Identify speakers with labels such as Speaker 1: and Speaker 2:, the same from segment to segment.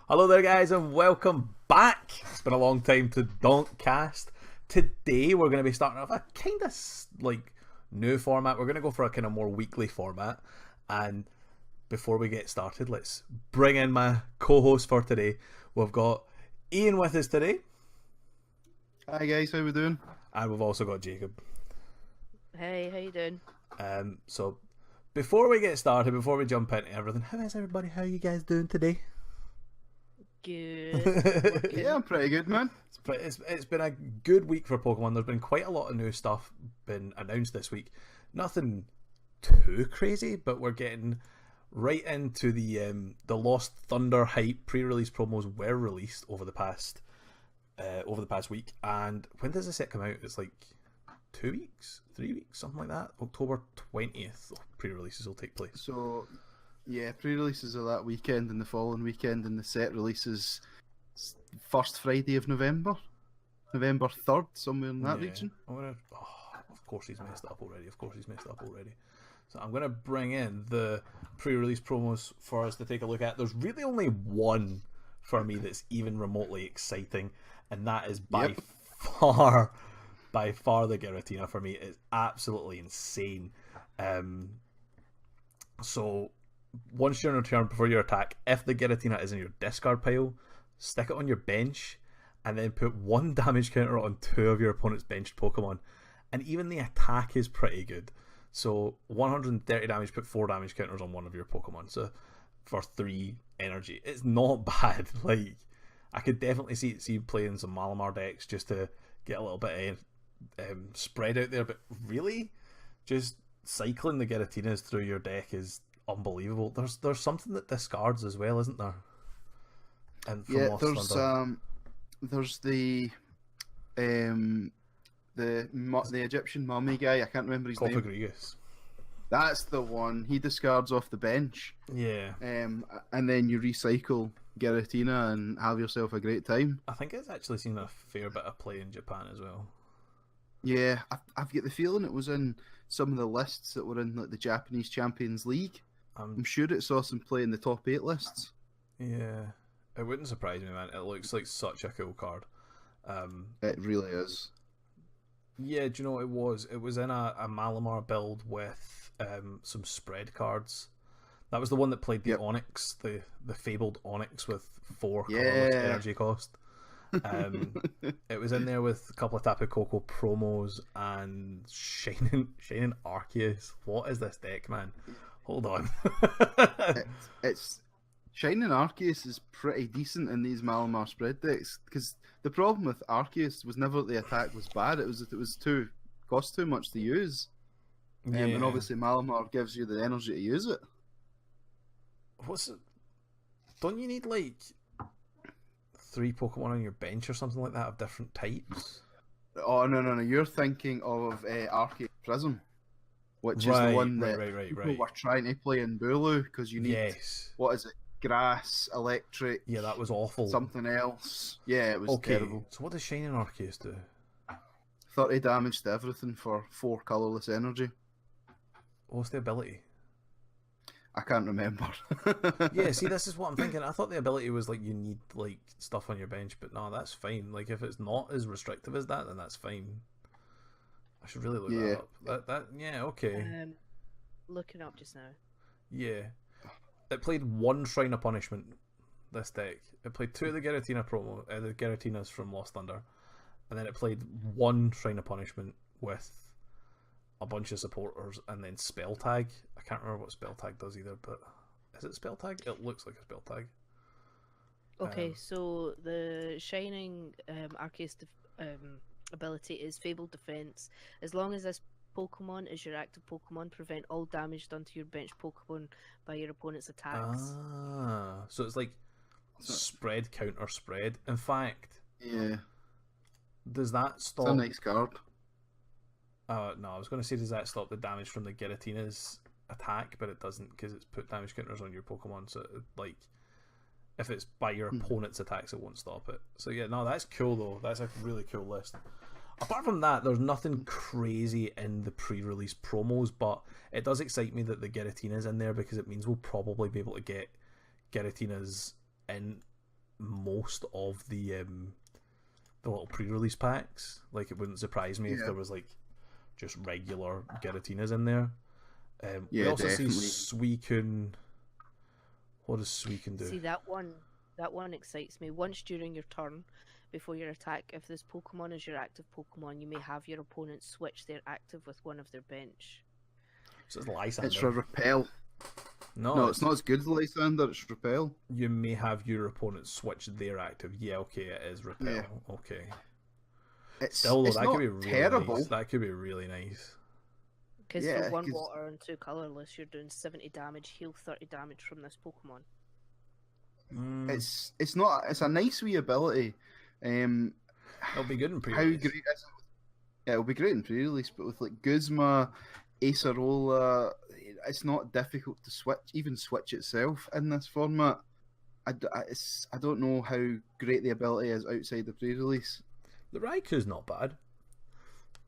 Speaker 1: Hello there, guys, and welcome back. It's been a long time to Donkcast. Today, we're going to be starting off a kind of like new format. We're going to go for a kind of more weekly format. And before we get started, let's bring in my co-host for today. We've got Ian with us today,
Speaker 2: Hi guys, how we doing?
Speaker 1: and we've also got Jacob.
Speaker 3: Hey, how you doing?
Speaker 1: So before we get started, before we jump into everything, how is everybody? How are you guys doing today?
Speaker 3: Good.
Speaker 2: Yeah, I'm pretty good, man.
Speaker 1: It's been a good week for Pokemon. There's been quite a lot of new stuff been announced this week. Nothing too crazy, but we're getting right into the Lost Thunder hype. Pre-release promos were released over the past week. And when does the set come out? It's like 2 weeks, 3 weeks, something like that. October 20th. Pre-releases will take place.
Speaker 2: So, yeah, pre-releases are that weekend and the following weekend, and the set releases first Friday of November, November 3rd, somewhere in that region.
Speaker 1: Of course he's messed up already. So I'm gonna bring in the pre-release promos for us to take a look at. There's really only one for me that's even remotely exciting, and that is by far the Giratina for me. It's absolutely insane. So once you're in return before your attack, if the Giratina is in your discard pile, stick it on your bench and then put 1 damage counter on 2 of your opponent's benched Pokemon. And even the attack is pretty good. So 130 damage, put 4 damage counters on 1 of your Pokemon. So for 3 energy. It's not bad. Like, I could definitely see playing some Malamar decks just to get a little bit of spread out there. But really, just cycling the Giratinas through your deck is unbelievable. There's something that discards as well, isn't there? And
Speaker 2: there's the Egyptian mummy guy. I can't remember his name.
Speaker 1: Cofagrigus.
Speaker 2: That's the one. He discards off the bench.
Speaker 1: Yeah.
Speaker 2: And then you recycle Giratina and have yourself a great time.
Speaker 1: I think it's actually seen a fair bit of play in Japan as well.
Speaker 2: Yeah, I've got the feeling it was in some of the lists that were in like the Japanese Champions League. I'm sure it saw some play in the top 8 lists.
Speaker 1: Yeah, it wouldn't surprise me, man. It looks like such a cool card.
Speaker 2: It really is.
Speaker 1: Yeah, do you know what it was? It was in a Malamar build with some spread cards. That was the one that played the Onyx, the fabled Onyx with 4 colorless energy cost. It was in there with a couple of Tapu Koko promos and Shining Arceus. What is this deck, man? Hold on.
Speaker 2: it's Shining Arceus is pretty decent in these Malamar spread decks, because the problem with Arceus was never that the attack was bad, it was that it was cost too much to use. And obviously Malamar gives you the energy to use it.
Speaker 1: Don't you need like 3 Pokemon on your bench or something like that of different types?
Speaker 2: Oh no, you're thinking of Arceus Prism, which is the one that people were trying to play in Bulu, because you need what is it? Grass, electric.
Speaker 1: Yeah, that was awful.
Speaker 2: Something else. Yeah, it was terrible.
Speaker 1: So what does Shining Arceus do?
Speaker 2: 30 damage to everything for 4 colourless energy.
Speaker 1: What's the ability?
Speaker 2: I can't remember.
Speaker 1: Yeah, see, this is what I'm thinking. I thought the ability was like you need like stuff on your bench, but no, that's fine. Like if it's not as restrictive as that, then that's fine. I should really look that up. That yeah, okay.
Speaker 3: Looking up just now.
Speaker 1: Yeah. It played 1 Shrine of Punishment, this deck. It played 2 of the Giratina promo, the Giratinas from Lost Thunder, and then it played 1 Shrine of Punishment with a bunch of supporters, and then Spell Tag. I can't remember what Spell Tag does either, but is it Spell Tag? It looks like a Spell Tag.
Speaker 3: Okay, so the Shining Arceus ability is Fabled Defense. As long as this Pokemon is your active Pokemon, prevent all damage done to your bench Pokemon by your opponent's attacks.
Speaker 1: So it's like spread, counter, spread. In fact, does that stop?
Speaker 2: It's a nice card.
Speaker 1: No, I was going to say, does that stop the damage from the Giratina's attack? But it doesn't, because it's put damage counters on your Pokemon. So like, if it's by your opponent's attacks, it won't stop it. So yeah, no, that's cool though. That's a really cool list. Apart from that, there's nothing crazy in the pre-release promos, but it does excite me that the Giratina's in there, because it means we'll probably be able to get Giratina's in most of the little pre-release packs. Like, it wouldn't surprise me if
Speaker 2: Yeah.
Speaker 1: there was like just regular Giratinas in there. We
Speaker 2: Yeah,
Speaker 1: also
Speaker 2: definitely.
Speaker 1: see Suicune. What does Suicune do?
Speaker 3: See that one excites me. Once during your turn, before your attack, if this Pokemon is your active Pokemon, you may have your opponent switch their active with one of their bench.
Speaker 1: So it's Lysander.
Speaker 2: It's for repel.
Speaker 1: No,
Speaker 2: No, it's not as good as Lysander. It's repel.
Speaker 1: You may have your opponent switch their active. Yeah, okay, it is repel.
Speaker 2: Yeah.
Speaker 1: Okay.
Speaker 2: It's
Speaker 1: Still, though,
Speaker 2: it's
Speaker 1: that
Speaker 2: not
Speaker 1: could be really
Speaker 2: terrible.
Speaker 1: nice. That could be really nice.
Speaker 3: Because
Speaker 2: Yeah,
Speaker 3: for 1
Speaker 2: 'cause-
Speaker 3: water and 2 colorless, you're doing 70 damage, heal 30 damage from this Pokemon.
Speaker 2: It's not. It's a nice wee ability.
Speaker 1: It'll be good in
Speaker 2: How
Speaker 1: pre-release.
Speaker 2: great is it? Yeah, it'll be great in pre-release, but with like Guzma, Acerola, it's not difficult to switch, even switch itself in this format. I don't know how great the ability is outside the pre-release.
Speaker 1: The Raikou's not bad.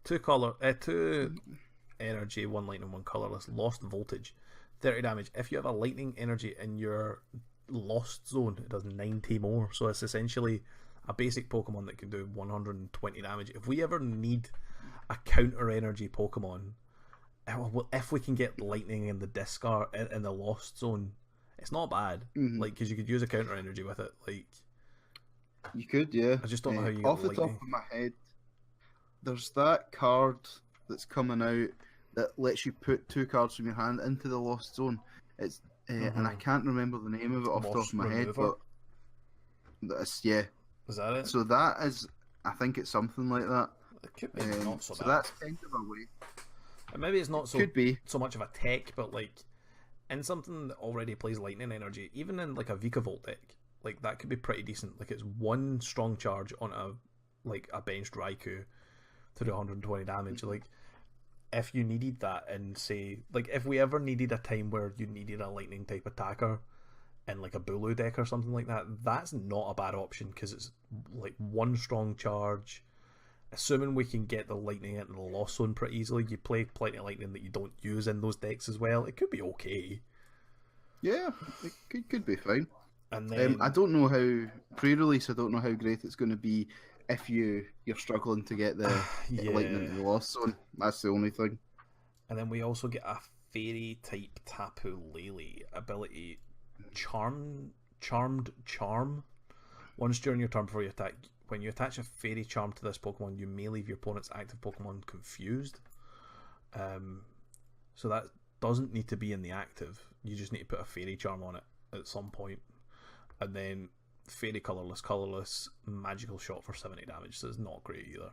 Speaker 1: 2 energy, 1 lightning, 1 colorless, lost voltage, 30 damage. If you have a lightning energy in your lost zone, it does 90 more. So it's essentially a basic Pokemon that can do 120 damage. If we ever need a counter energy Pokemon, if we can get lightning in the discard in the lost zone, it's not bad. Like, because you could use a counter energy with it. Like,
Speaker 2: You could, yeah.
Speaker 1: I just don't know how you get
Speaker 2: off the
Speaker 1: lightning.
Speaker 2: top of my head, there's that card that's coming out that lets you put 2 cards from your hand into the lost zone. It's and I can't remember the name of it off the top
Speaker 1: Lost
Speaker 2: of my head,
Speaker 1: Remover?
Speaker 2: but that's yeah.
Speaker 1: Is that it?
Speaker 2: So that is, I think it's something like that.
Speaker 1: It could be not so
Speaker 2: So
Speaker 1: bad.
Speaker 2: that's kind of a way.
Speaker 1: And maybe it's not so
Speaker 2: Could be.
Speaker 1: so much of a tech, but like in something that already plays lightning energy, even in like a Vikavolt deck, like that could be pretty decent. Like, it's 1 strong charge on a benched Raikou to do 120 damage. Like, if you needed that, and say, like, if we ever needed a time where you needed a lightning type attacker in like a Bulu deck or something like that, that's not a bad option, because it's like 1 strong charge. Assuming we can get the lightning into the lost zone pretty easily, you play plenty of lightning that you don't use in those decks as well. It could be okay.
Speaker 2: Yeah, it could be fine.
Speaker 1: And then
Speaker 2: I don't know how pre-release. I don't know how great it's going to be if you're struggling to get the lightning in the lost zone. That's the only thing.
Speaker 1: And then we also get a fairy type Tapu Lele ability, Charmed Charm. Once during your turn before you attack, when you attach a fairy charm to this Pokemon, you may leave your opponent's active Pokemon confused. So that doesn't need to be in the active. You just need to put a fairy charm on it at some point. And then fairy colorless, magical shot for 70 damage. So it's not great either.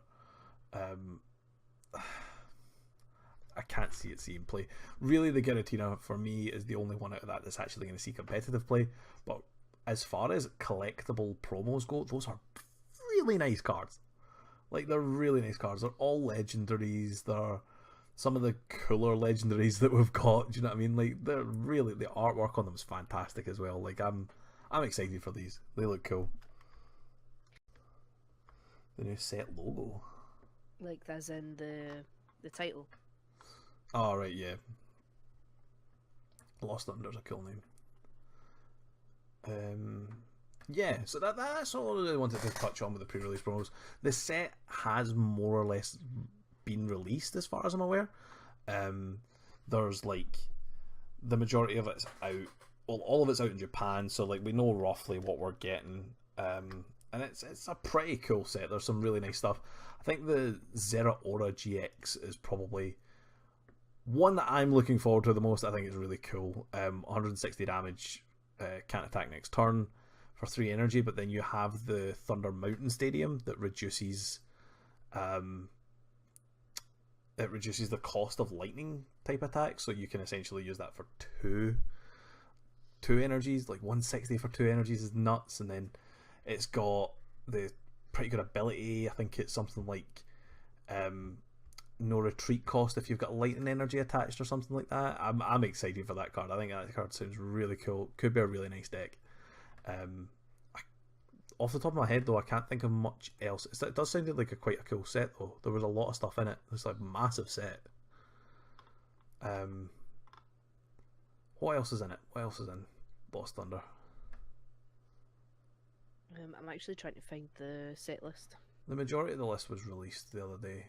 Speaker 1: I can't see it seeing play. Really, the Giratina for me is the only one out of that that's actually going to see competitive play. But as far as collectible promos go, those are really nice cards. Like, they're really nice cards. They're all legendaries. They're some of the cooler legendaries that we've got. Do you know what I mean? Like, they're really, the artwork on them is fantastic as well. Like, I'm excited for these. They look cool. The new set logo.
Speaker 3: Like, that's in the title.
Speaker 1: Oh, right, yeah. Lost Thunder's a cool name. Yeah, so that's all I really wanted to touch on with the pre-release promos. The set has more or less been released, as far as I'm aware. There's like the majority of it's out. Well, all of it's out in Japan, so like we know roughly what we're getting. And it's a pretty cool set. There's some really nice stuff. I think the Zeraora GX is probably one that I'm looking forward to the most. I think it's really cool. 160 damage, can't attack next turn for 3 energy, but then you have the Thunder Mountain Stadium that reduces the cost of lightning type attacks, so you can essentially use that for two energies. Like 160 for 2 energies is nuts. And then it's got the pretty good ability. I think it's something like no retreat cost if you've got lightning energy attached or something like that. I'm excited for that card. I think that card sounds really cool. Could be a really nice deck. Off the top of my head though, I can't think of much else. It does sound like quite a cool set though. There was a lot of stuff in it. It's like a massive set. What else is in it? What else is in Lost Thunder?
Speaker 3: I'm actually trying to find the set list.
Speaker 1: The majority of the list was released the other day,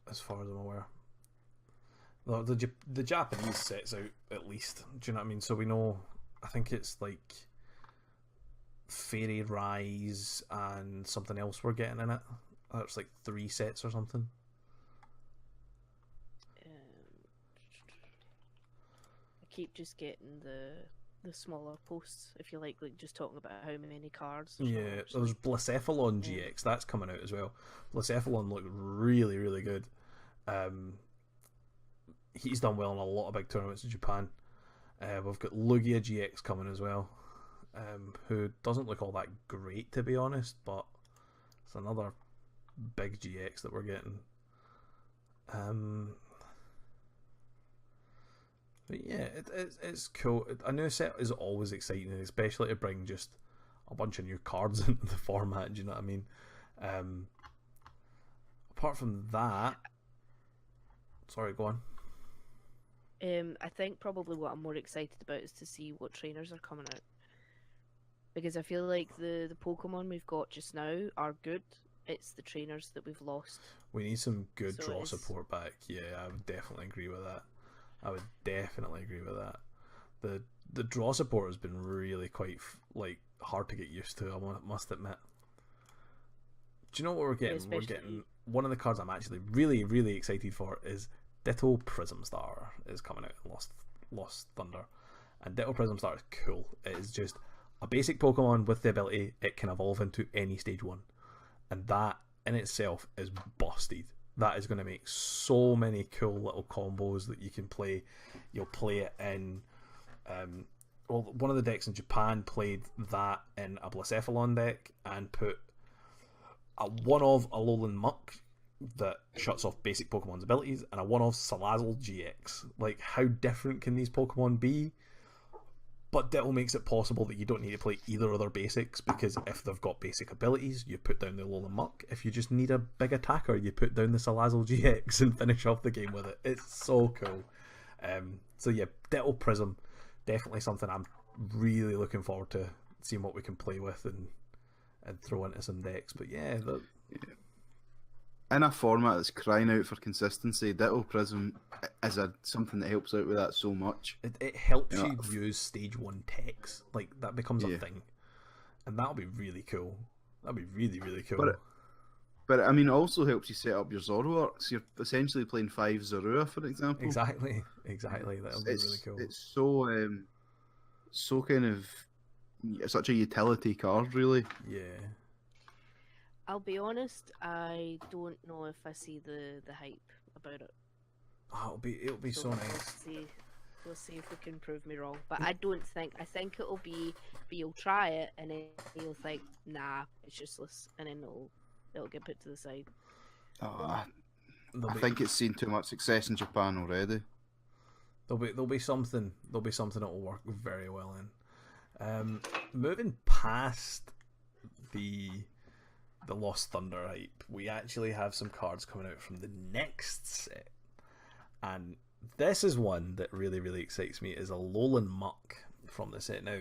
Speaker 1: as far as I'm aware. The Japanese sets out at least. Do you know what I mean? So we know. I think it's like Fairy Rise and something else we're getting in it. It's like 3 sets or something.
Speaker 3: I keep just getting the smaller posts. If you like just talking about how many cards.
Speaker 1: Yeah, there's Blacephalon GX that's coming out as well. Blacephalon looked really, really good. He's done well in a lot of big tournaments in Japan. We've got Lugia GX coming as well, who doesn't look all that great to be honest, but it's another big GX that we're getting. But yeah, it's cool. A new set is always exciting, especially to bring just a bunch of new cards into the format. Do you know what I mean? Apart from that, sorry, go on.
Speaker 3: I think probably what I'm more excited about is to see what trainers are coming out. Because I feel like the Pokemon we've got just now are good. It's the trainers that we've lost.
Speaker 1: We need some good draw support back. Yeah, I would definitely agree with that. The draw support has been really quite hard to get used to, I must admit. Do you know what we're getting?
Speaker 3: Yeah,
Speaker 1: we're getting one of the cards I'm actually really, really excited for is Ditto Prism Star is coming out in Lost Thunder. And Ditto Prism Star is cool. It is just a basic Pokemon with the ability it can evolve into any stage 1. And that in itself is busted. That is going to make so many cool little combos that you can play. You'll play it in... one of the decks in Japan played that in a Blacephalon deck and put a one-of Alolan Muck that shuts off basic Pokemon's abilities and a one-of Salazzle GX. Like, how different can these Pokemon be? But Ditto makes it possible that you don't need to play either of their basics, because if they've got basic abilities, you put down the Alolan Muck. If you just need a big attacker, you put down the Salazzle GX and finish off the game with it. It's so cool. So yeah, Ditto Prism, definitely something I'm really looking forward to seeing what we can play with and throw into some decks. But yeah,
Speaker 2: in a format that's crying out for consistency, Ditto Prism is something that helps out with that so much.
Speaker 1: It helps you use stage 1 techs. Like, that becomes a thing. And that'll be really cool. That'll be really, really cool.
Speaker 2: But I mean, it also helps you set up your Zoroarks. You're essentially playing 5 Zorua, for example.
Speaker 1: Exactly. That'll be really cool.
Speaker 2: It's so kind of such a utility card, really.
Speaker 1: Yeah.
Speaker 3: I'll be honest, I don't know if I see the hype about it.
Speaker 1: Oh, it'll be so nice.
Speaker 3: We'll see if we can prove me wrong. But I think it'll be you'll try it and then you'll think, nah, it's useless, and then it'll get put to the side.
Speaker 2: I think it's seen too much success in Japan already.
Speaker 1: There'll be something that will work very well in. Moving past the Lost Thunder hype, we actually have some cards coming out from the next set, and this is one that really, really excites me. Is Alolan Muck from the set. Now,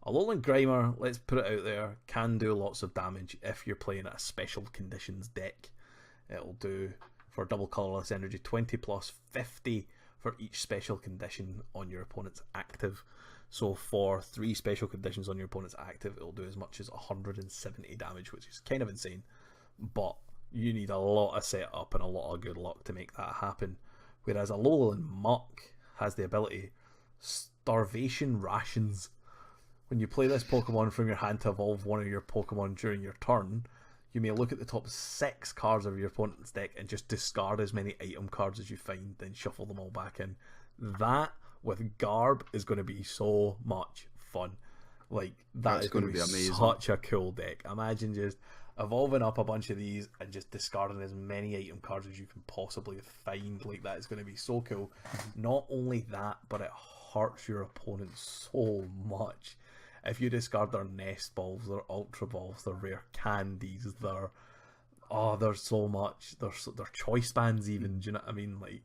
Speaker 1: Alolan Grimer, let's put it out there, can do lots of damage if you're playing a special conditions deck. It'll do, for double colourless energy, 20 plus 50 for each special condition on your opponent's active. So for 3 special conditions on your opponent's active, it'll do as much as 170 damage, which is kind of insane. But you need a lot of setup and a lot of good luck to make that happen. Whereas Alolan Muck has the ability Starvation Rations. When you play this Pokemon from your hand to evolve one of your Pokemon during your turn, you may look at the top 6 cards of your opponent's deck and just discard as many item cards as you find, then shuffle them all back in. That with Garb is going to be so much fun. Like, that's going to be amazing. Such a cool deck. Imagine just evolving up a bunch of these and just discarding as many item cards as you can possibly find. Like, that is going to be so cool. Not only that, but it hurts your opponent so much. If you discard their Nest Balls, their Ultra Balls, their Rare Candies, there's so much. Their Choice Bands even, do you know what I mean? Like,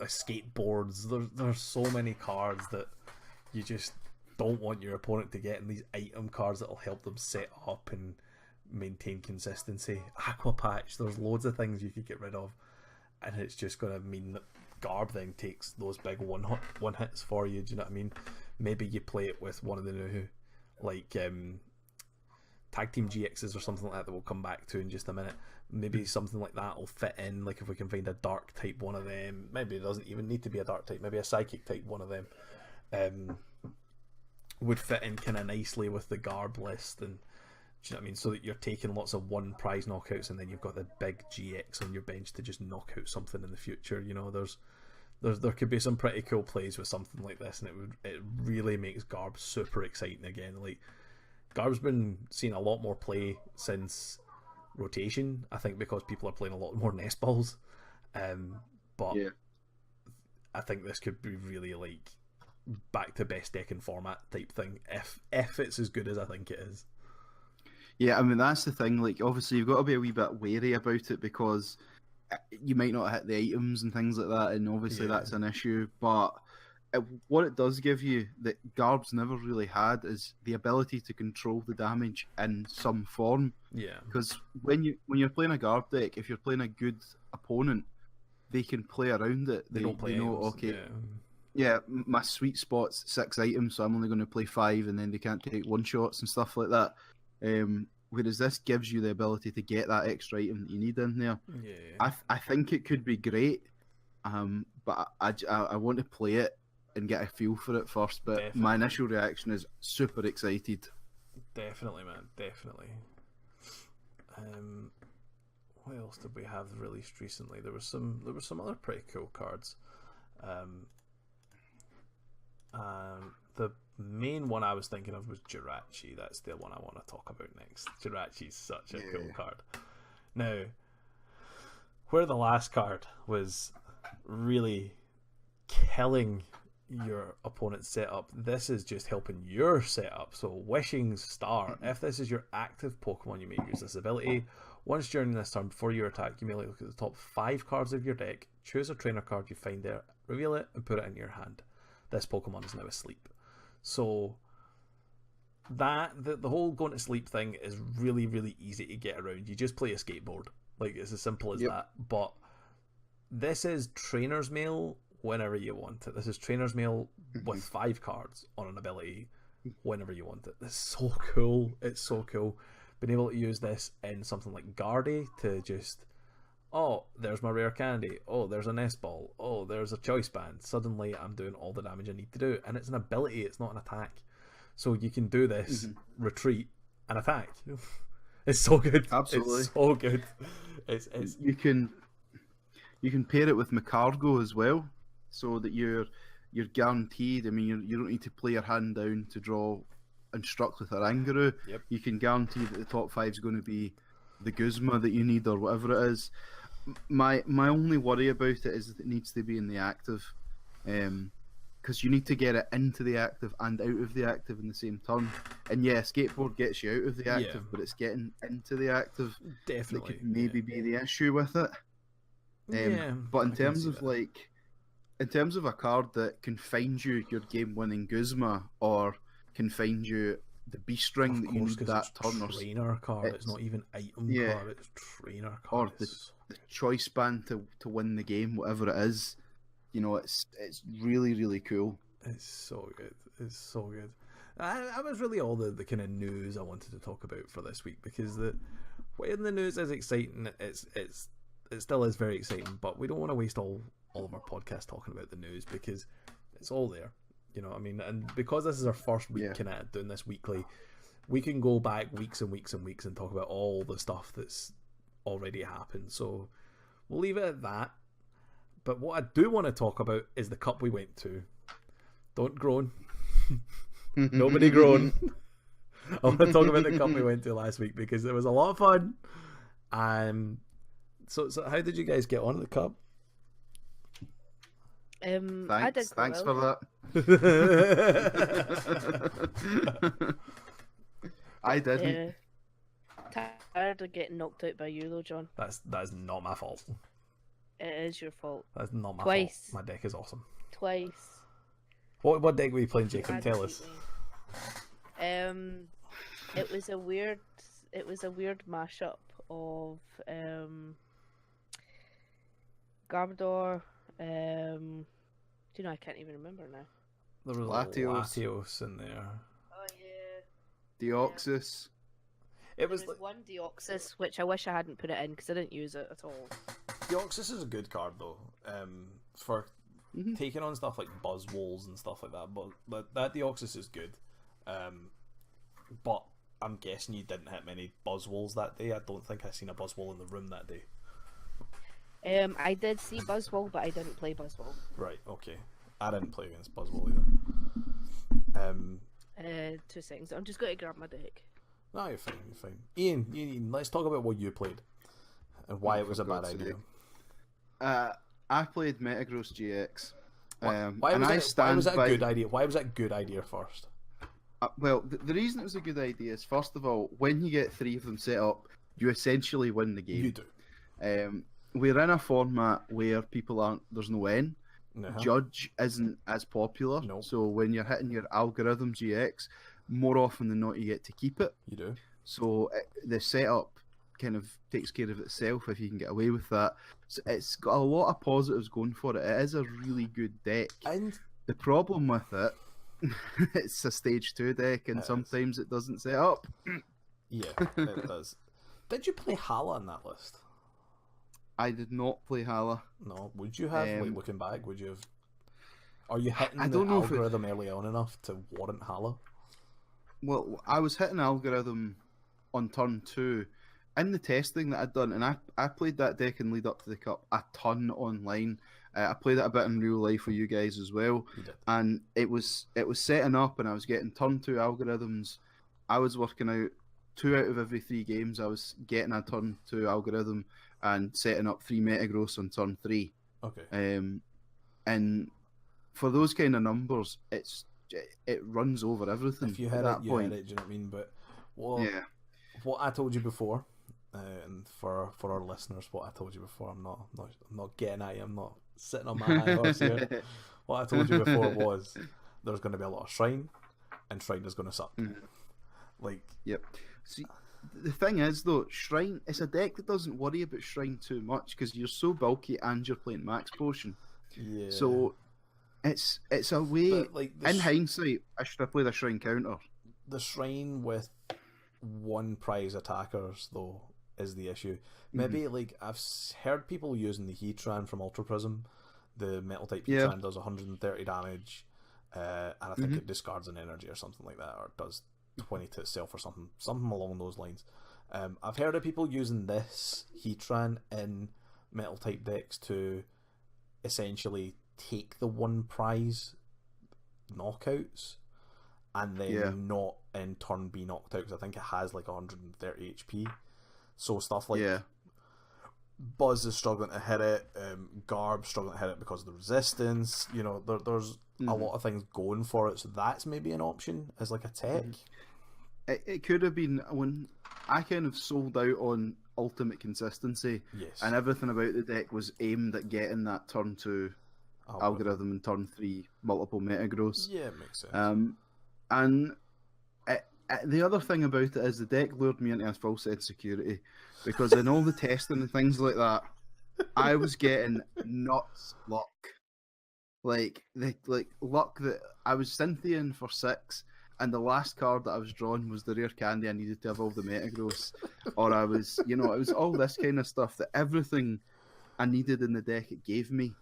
Speaker 1: skateboards. There's so many cards that you just don't want your opponent to get in these item cards that'll help them set up and maintain consistency. Aqua Patch, there's loads of things you could get rid of, and it's just going to mean that Garb then takes those big one hits for you. Do you know what I mean? Maybe you play it with one of the new like tag team GXs or something like that we'll come back to in just a minute. Maybe something like that will fit in, like if we can find a dark type one of them. Maybe it doesn't even need to be a dark type, maybe a psychic type one of them would fit in kind of nicely with the Garb list. And do you know what I mean? So that you're taking lots of one prize knockouts, and then you've got the big GX on your bench to just knock out something in the future. You know, there could be some pretty cool plays with something like this, and it really makes Garb super exciting again. Like, Garb's been seeing a lot more play since rotation, I think, because people are playing a lot more nest balls. But yeah. I think this could be really like back to best deck in format type thing if it's as good as I think it is.
Speaker 2: Yeah, I mean, that's the thing. Like, obviously, you've got to be a wee bit wary about it because you might not hit the items and things like that, and obviously that's an issue. But what it does give you that Garb's never really had is the ability to control the damage in some form.
Speaker 1: Yeah.
Speaker 2: Because when you're playing a Garb deck, if you're playing a good opponent, they can play around it.
Speaker 1: They don't play
Speaker 2: know,
Speaker 1: items.
Speaker 2: okay, yeah, my sweet spot's 6 items, so I'm only going to play 5, and then they can't take one shots and stuff like that. Whereas this gives you the ability to get that extra item that you need in there.
Speaker 1: Yeah.
Speaker 2: I think it could be great, but I want to play it and get a feel for it first. But definitely. My initial reaction is super excited.
Speaker 1: Definitely, man. Definitely. What else did we have released recently? There were some other pretty cool cards. The main one I was thinking of was Jirachi. That's the one I want to talk about next. Jirachi's such a cool card. Now, where the last card was really killing your opponent's setup, this is just helping your setup. So Wishing Star, if this is your active Pokemon, you may use this ability. Once during this turn, before you attack, you may look at the top 5 cards of your deck, choose a trainer card you find there, reveal it, and put it in your hand. This Pokemon is now asleep. So that the whole going to sleep thing is really, really easy to get around. You just play a skateboard. Like, it's as simple as that. But this is Trainer's Mail whenever you want it. This is Trainer's Mail with 5 cards on an ability whenever you want it. It's so cool. It's so cool. Being able to use this in something like Guardy to just, oh, there's my rare candy. Oh, there's a nest ball. Oh, there's a choice band. Suddenly I'm doing all the damage I need to do. And it's an ability, it's not an attack. So you can do this, retreat, and attack. It's so good.
Speaker 2: Absolutely.
Speaker 1: It's so good. It's
Speaker 2: You can pair it with Macargo as well, so that you're guaranteed. I mean, you don't need to play your hand down to draw Instruct with a Rangaroo.
Speaker 1: Yep.
Speaker 2: You can guarantee that the top 5 is going to be the Guzma that you need or whatever it is. My only worry about it is that it needs to be in the active, because you need to get it into the active and out of the active in the same turn. And yeah, Skateboard gets you out of the active, but it's getting into the active
Speaker 1: definitely
Speaker 2: that could maybe be the issue with it. But in terms of a card that can find you your game-winning Guzma, or can find you the Beast Ring that you need that turn, or
Speaker 1: trainer card. It's not even item card. It's trainer card.
Speaker 2: Or the choice band to win the game, whatever it is. You know, it's really, really cool.
Speaker 1: It's so good. It's so good. That was really all the kind of news I wanted to talk about for this week, because when the news is exciting, it still is very exciting, but we don't want to waste all of our podcast talking about the news, because it's all there. You know what I mean? And because this is our first week kind of doing this weekly, we can go back weeks and weeks and weeks and talk about all the stuff that's already happened. So we'll leave it at that. But what I do want to talk about is the cup we went to. Don't groan. Nobody groan. I want to talk about the cup we went to last week, because it was a lot of fun. So how did you guys get on the cup?
Speaker 2: Thanks for that. I didn't.
Speaker 3: Tired of getting knocked out by you though, John.
Speaker 1: That is not my fault.
Speaker 3: It is your fault.
Speaker 1: That's not my
Speaker 3: Twice.
Speaker 1: fault. My deck is awesome.
Speaker 3: Twice.
Speaker 1: What deck were you playing, Jacob? Tell us.
Speaker 3: It was a weird mashup of Garbodor. Do you know, I can't even remember now.
Speaker 1: There was Latios in there.
Speaker 3: Oh yeah.
Speaker 2: Deoxys.
Speaker 1: It
Speaker 3: There
Speaker 1: was
Speaker 3: was one Deoxys, which I wish I hadn't put it in because I didn't use it at all.
Speaker 1: Deoxys is a good card though, for taking on stuff like Buzzwoles and stuff like that. But that Deoxys is good. But I'm guessing you didn't hit many Buzzwoles that day. I don't think I seen a Buzzwole in the room that day.
Speaker 3: I did see Buzzwole, but I didn't play Buzzwole.
Speaker 1: Right. Okay. I didn't play against Buzzwole either.
Speaker 3: 2 seconds. I'm just going to grab my deck.
Speaker 1: No, you're fine. You're fine. Ian, let's talk about what you played and why it was a bad idea.
Speaker 2: I played Metagross GX.
Speaker 1: Why was that a good idea? Why was that a good idea first?
Speaker 2: Well, the reason it was a good idea is, first of all, when you get 3 of them set up, you essentially win the game.
Speaker 1: You do.
Speaker 2: We're in a format where there's no N.
Speaker 1: Uh-huh.
Speaker 2: Judge isn't as popular.
Speaker 1: Nope.
Speaker 2: So when you're hitting your algorithm GX, more often than not, you get to keep it.
Speaker 1: You do.
Speaker 2: So the setup kind of takes care of itself if you can get away with that. So it's got a lot of positives going for it. It is a really good deck.
Speaker 1: And
Speaker 2: the problem with it, it's a stage 2 deck, and sometimes it doesn't set up.
Speaker 1: Yeah, it does. Did you play Hala on that list?
Speaker 2: I did not play Hala.
Speaker 1: No. Would you have? Like, looking back, would you have? Are you hitting
Speaker 2: I
Speaker 1: the
Speaker 2: don't know
Speaker 1: algorithm early on enough to warrant Hala?
Speaker 2: Well, I was hitting algorithm on turn 2 in the testing that I'd done, and I played that deck in lead up to the cup a ton online. I played it a bit in real life with you guys as well, and it was setting up, and I was getting turn 2 algorithms. I was working out 2 out of every 3 games. I was getting a turn 2 algorithm and setting up 3 Metagross on turn 3.
Speaker 1: Okay.
Speaker 2: And for those kind of numbers, it runs over everything.
Speaker 1: If you hit
Speaker 2: at that point.
Speaker 1: do you know what I mean? But what I told you before, and for our listeners, what I told you before, I'm not getting at you. I'm not sitting on my high horse here. What I told you before was there's going to be a lot of Shrine, and Shrine is going to suck. Like,
Speaker 2: yep. See, the thing is though, Shrine, it's a deck that doesn't worry about Shrine too much because you're so bulky and you're playing Max Potion.
Speaker 1: Yeah.
Speaker 2: So it's a way.
Speaker 1: But, like,
Speaker 2: in hindsight, I should have played a Shrine counter.
Speaker 1: The Shrine with 1 prize attackers though is the issue. Maybe like I've heard people using the Heatran from Ultra Prism. The metal type Heatran does 130 damage, and I think it discards an energy or something like that, or does 20 to itself or something along those lines. I've heard of people using this Heatran in metal type decks to essentially take the 1 prize knockouts and then not in turn be knocked out, because I think it has like 130 HP. So stuff like Buzz is struggling to hit it, Garb struggling to hit it because of the resistance. You know, there's a lot of things going for it, so that's maybe an option as like a tech.
Speaker 2: It could have been when I kind of sold out on ultimate consistency, and everything about the deck was aimed at getting that turn 2 algorithm and turn 3 multiple Metagross.
Speaker 1: Yeah, it makes sense.
Speaker 2: And the other thing about it is the deck lured me into a false sense of security, because in all the testing and things like that, I was getting nuts luck. Like luck that I was Cynthian for 6, and the last card that I was drawn was the rare candy I needed to evolve the Metagross. Or I was, it was all this kind of stuff that everything I needed in the deck it gave me,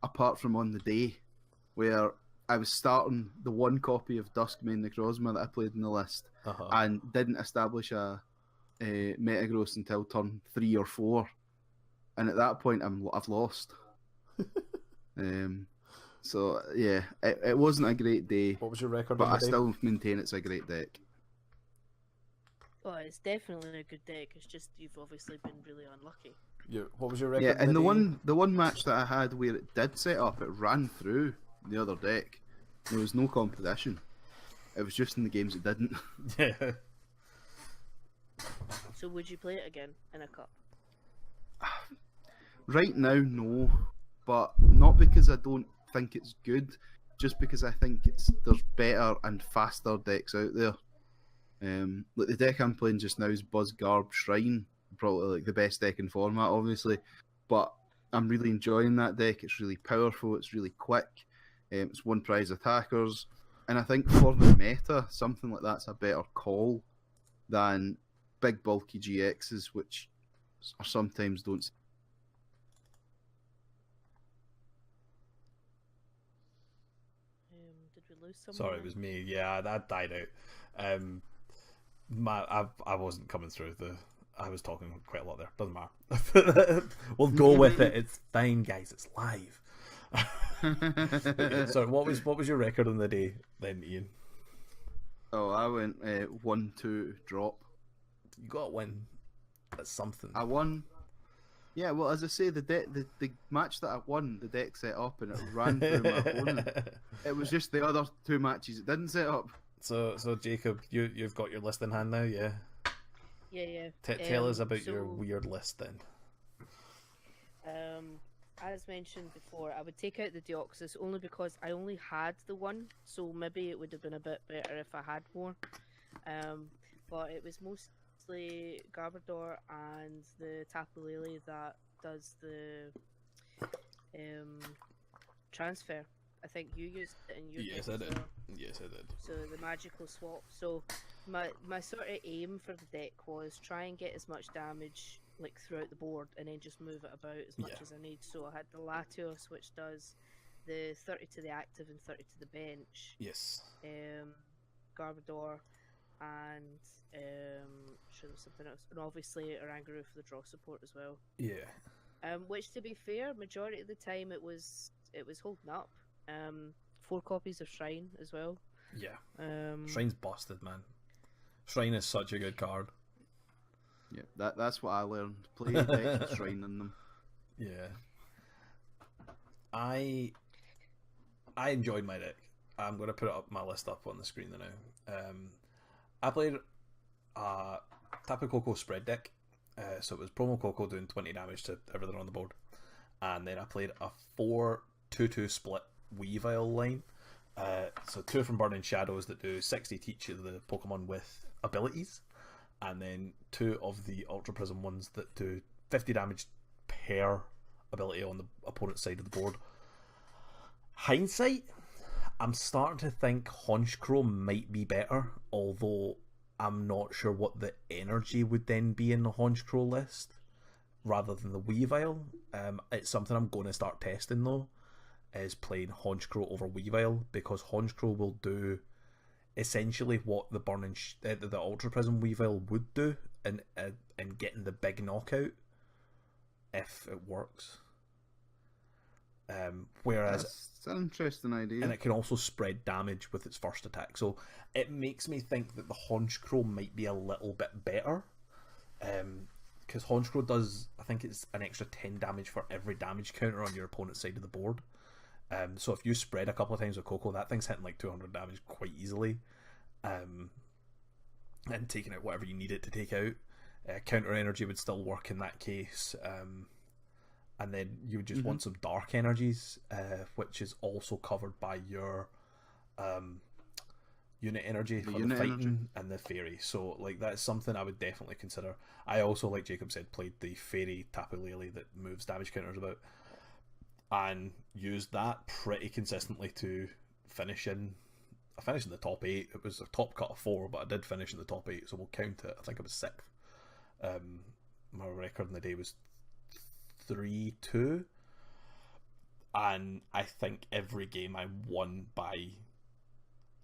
Speaker 2: apart from on the day where I was starting the 1 copy of Duskmane Necrozma that I played in the list, and didn't establish a Metagross until turn 3 or 4, and at that point I've lost. So yeah, it wasn't a great day.
Speaker 1: What was your record?
Speaker 2: But I still maintain it's a great deck.
Speaker 3: Oh, it's definitely a good deck. It's just you've obviously been really unlucky.
Speaker 1: What was your record?
Speaker 2: Yeah, and the one match that I had where it did set up, it ran through the other deck. There was no competition. It was just in the games it didn't.
Speaker 1: Yeah.
Speaker 3: So would you play it again in a cup?
Speaker 2: Right now, no. But not because I don't think it's good, just because I think there's better and faster decks out there. Like the deck I'm playing just now is Buzz Garb Shrine, probably like the best deck in format, obviously. But I'm really enjoying that deck. It's really powerful. It's really quick. It's one prize attackers, and I think for the meta, something like that's a better call than big bulky GXs, which are sometimes don't.
Speaker 3: Did we lose someone?
Speaker 1: Sorry, it was me. Yeah, that died out. I wasn't coming through. I was talking quite a lot there. Doesn't matter. We'll go with it. It's fine, guys. It's live. Sorry, what was your record on the day then, Ian?
Speaker 2: Oh, I went 1-2 drop.
Speaker 1: You got to win. That's something.
Speaker 2: I won. Yeah, well, as I say, the match that I won, the deck set up and it ran through my opponent. It was just the other two matches it didn't set up.
Speaker 1: So Jacob, you've got your list in hand now, yeah?
Speaker 3: Yeah.
Speaker 1: Tell us about your weird list then.
Speaker 3: As mentioned before, I would take out the Deoxys only because I only had the one, so maybe it would have been a bit better if I had more. But it was mostly Garbodor and the Tapu Lele that does the transfer. I think you used it in your
Speaker 1: Yes,
Speaker 3: deck
Speaker 1: I
Speaker 3: as
Speaker 1: did.
Speaker 3: well.
Speaker 1: Yes, I did.
Speaker 3: So the magical swap. So my sort of aim for the deck was try and get as much damage like throughout the board and then just move it about as much as I need. So I had the Latios, which does the 30 to the active and 30 to the bench.
Speaker 1: Yes.
Speaker 3: Garbodor and sure there was something else. And obviously Oranguru for the draw support as well.
Speaker 1: Yeah.
Speaker 3: Which to be fair, majority of the time it was holding up. 4 copies of Shrine as well.
Speaker 1: Yeah. Shrine's busted, man. Shrine is such a good card.
Speaker 2: Yeah, that's what I learned. Play decks with Shrine in them.
Speaker 1: Yeah. I enjoyed my deck. I'm going to put my list up on the screen now. I played a Tapu Koko spread deck. So it was Promo Koko doing 20 damage to everything on the board. And then I played a 4-2-2 split Weavile line. So 2 from Burning Shadows that do 60 to each of the Pokemon with abilities. And then 2 of the Ultra Prism ones that do 50 damage per ability on the opponent's side of the board. Hindsight, I'm starting to think Honchkrow might be better, although I'm not sure what the energy would then be in the Honchkrow list rather than the Weavile. It's something I'm going to start testing though, is playing Honchkrow over Weavile, because Honchkrow will do essentially what the the Ultra Prism Weavile would do in getting the big knockout if it works. Whereas
Speaker 2: it's an interesting idea,
Speaker 1: and it can also spread damage with its first attack, so it makes me think that the Honchkrow might be a little bit better, because Honchkrow does, I think it's an extra 10 damage for every damage counter on your opponent's side of the board. So if you spread a couple of times with Coco, that thing's hitting like 200 damage quite easily, and taking out whatever you need it to take out. Counter energy would still work in that case, and then you would just want some dark energies, which is also covered by your unit energy for the fighting and the fairy. So like that's something I would definitely consider. I also, like Jacob said, played the fairy Tapu Lele that moves damage counters about, and used that pretty consistently to finish in. I finished in the top 8. It was a top cut of 4, but I did finish in the top 8, so we'll count it. I think I was 6th. My record in the day was 3-2, and I think every game I won by,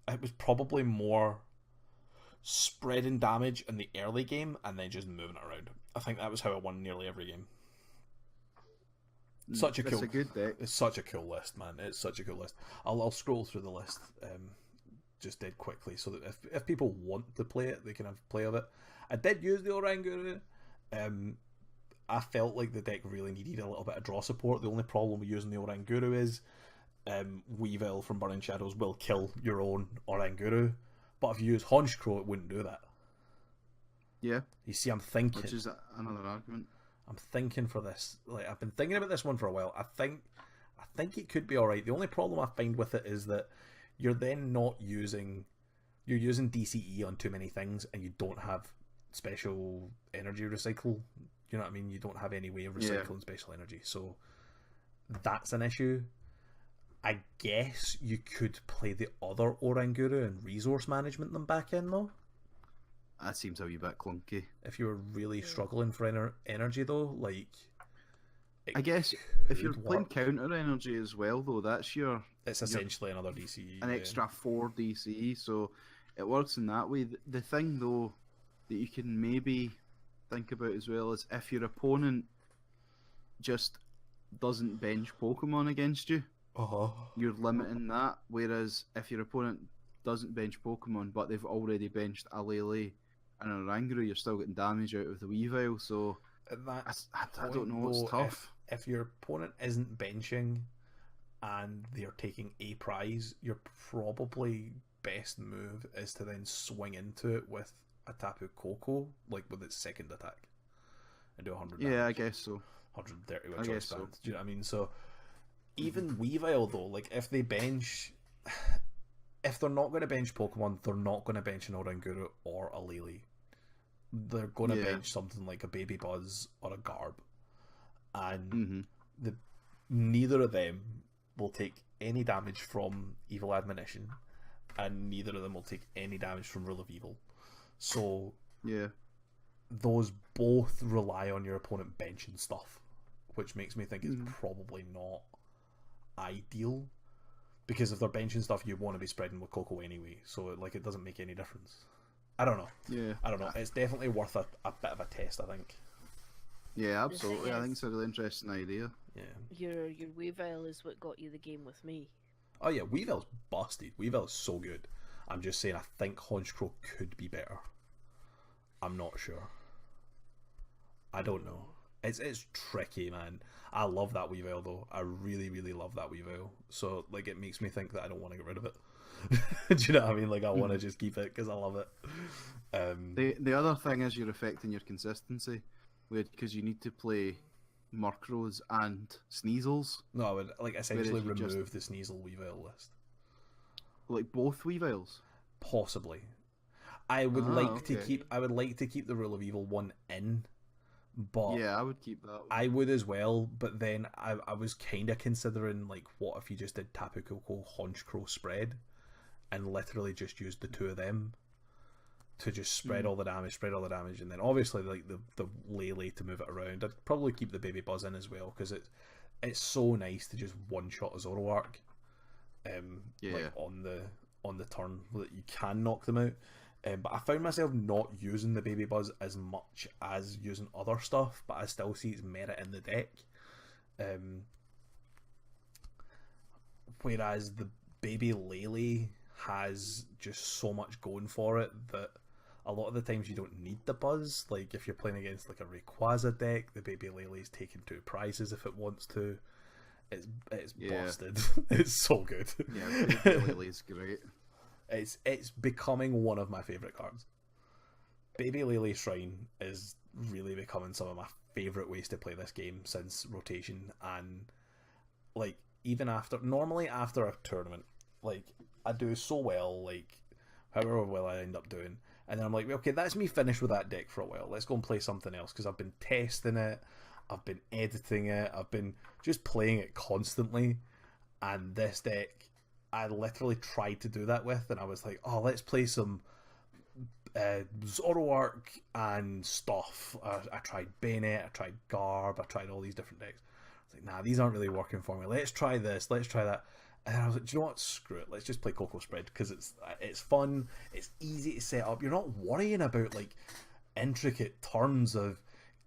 Speaker 1: it was probably more spreading damage in the early game and then just moving it around. I think that was how I won nearly every game. Such a cool.
Speaker 2: It's a good deck.
Speaker 1: It's such a cool list, man. It's such a cool list. I'll scroll through the list just dead quickly, so that if people want to play it, they can have play of it. I did use the Oranguru. I felt like the deck really needed a little bit of draw support. The only problem with using the Oranguru is Weavile from Burning Shadows will kill your own Oranguru, but if you use Honchkrow, it wouldn't do that.
Speaker 2: Yeah.
Speaker 1: You see, I'm thinking.
Speaker 2: Which is another argument.
Speaker 1: I'm thinking for this. Like, I've been thinking about this one for a while. I think I think it could be alright. The only problem I find with it is that you're then not using... You're using DCE on too many things, and you don't have special energy recycle. You know what I mean? You don't have any way of recycling special energy. So that's an issue. I guess you could play the other Oranguru and resource management them back in, though.
Speaker 2: That seems a wee bit clunky.
Speaker 1: If you were really struggling for energy, though, like...
Speaker 2: I guess if you're playing counter energy as well, though, that's
Speaker 1: it's essentially another DCE.
Speaker 2: An extra 4 DCE, so it works in that way. The thing, though, that you can maybe think about as well is if your opponent just doesn't bench Pokemon against you, you're limiting that. Whereas if your opponent doesn't bench Pokemon, but they've already benched a Lele and an Oranguru, you're still getting damage out of the Weavile, so... I don't know, it's tough.
Speaker 1: If your opponent isn't benching and they're taking a prize, your probably best move is to then swing into it with a Tapu Koko, like with its second attack, and do 100 damage.
Speaker 2: Yeah, I guess so.
Speaker 1: 130 with
Speaker 2: I
Speaker 1: Joy
Speaker 2: guess so.
Speaker 1: Stance. Do you know what I mean? So even Weavile, though, like if they bench... If they're not going to bench Pokemon, they're not going to bench an Oranguru or a Lele. They're going to bench something like a Baby Buzz or a Garb, and neither of them will take any damage from Evil Admonition, and neither of them will take any damage from Rule of Evil. So those both rely on your opponent benching stuff, which makes me think it's probably not ideal, because if they're benching stuff, you want to be spreading with Coco anyway, so it doesn't make any difference. I don't know.
Speaker 2: Yeah.
Speaker 1: I don't know. It's definitely worth a bit of a test, I think.
Speaker 2: Yeah, absolutely. I think it's a really interesting idea.
Speaker 1: Yeah.
Speaker 3: Your Weavile is what got you the game with me.
Speaker 1: Oh yeah, Weavile's busted. Weavile's so good. I'm just saying I think Honchkrow could be better. I'm not sure. I don't know. It's tricky, man. I love that Weavile though. I really, really love that Weavile. So like it makes me think that I don't want to get rid of it. Do you know what I mean? Like I want to just keep it because I love it.
Speaker 2: The other thing is you're affecting your consistency, because you need to play Murkrows and Sneasels.
Speaker 1: No, I would essentially remove the Sneasel Weavile list.
Speaker 2: Like both Weaviles?
Speaker 1: Possibly. I would like to keep the Rule of Evil one in, but
Speaker 2: yeah, I would keep that one.
Speaker 1: I would as well, but then I was kind of considering like, what if you just did Tapu Koko Honchkrow spread and literally just used the two of them to just spread all the damage, and then obviously like the Lele to move it around. I'd probably keep the Baby Buzz in as well, because it's so nice to just one shot a Zoroark like on the turn that you can knock them out. But I found myself not using the Baby Buzz as much as using other stuff, but I still see its merit in the deck. Whereas the Baby Lele has just so much going for it that a lot of the times you don't need the Buzz. Like if you're playing against like a Rayquaza deck, the Baby Lele is taking 2 prizes if it wants to. It's busted. It's so good.
Speaker 2: Yeah, Baby Lele is great.
Speaker 1: It's becoming one of my favourite cards. Baby Lele Shrine is really becoming some of my favourite ways to play this game since rotation, and like even normally after a tournament, like I do so well, like however well I end up doing, and then I'm like, okay, that's me finished with that deck for a while, let's go and play something else, because I've been testing it, I've been editing it, I've been just playing it constantly, and this deck I literally tried to do that with, and I was like, oh, let's play some Zoroark and stuff. I tried Bennett, I tried Garb, I tried all these different decks. I was like, nah, these aren't really working for me. Let's try this, let's try that. And I was like, do you know what? Screw it. Let's just play Coco Spread, because it's fun, it's easy to set up. You're not worrying about like intricate turns of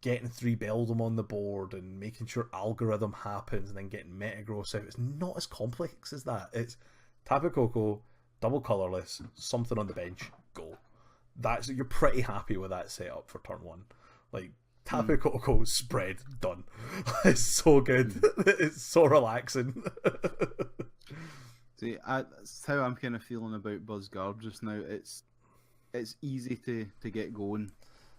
Speaker 1: getting 3 Beldum on the board and making sure algorithm happens and then getting Metagross out. It's not as complex as that. It's Tapu Koko, double colourless, something on the bench, go. You're pretty happy with that setup for turn 1. Like Tapu Koko spread, done. It's so good. It's so relaxing.
Speaker 2: See, that's how I'm kind of feeling about Buzzgarb just now. It's easy to get going,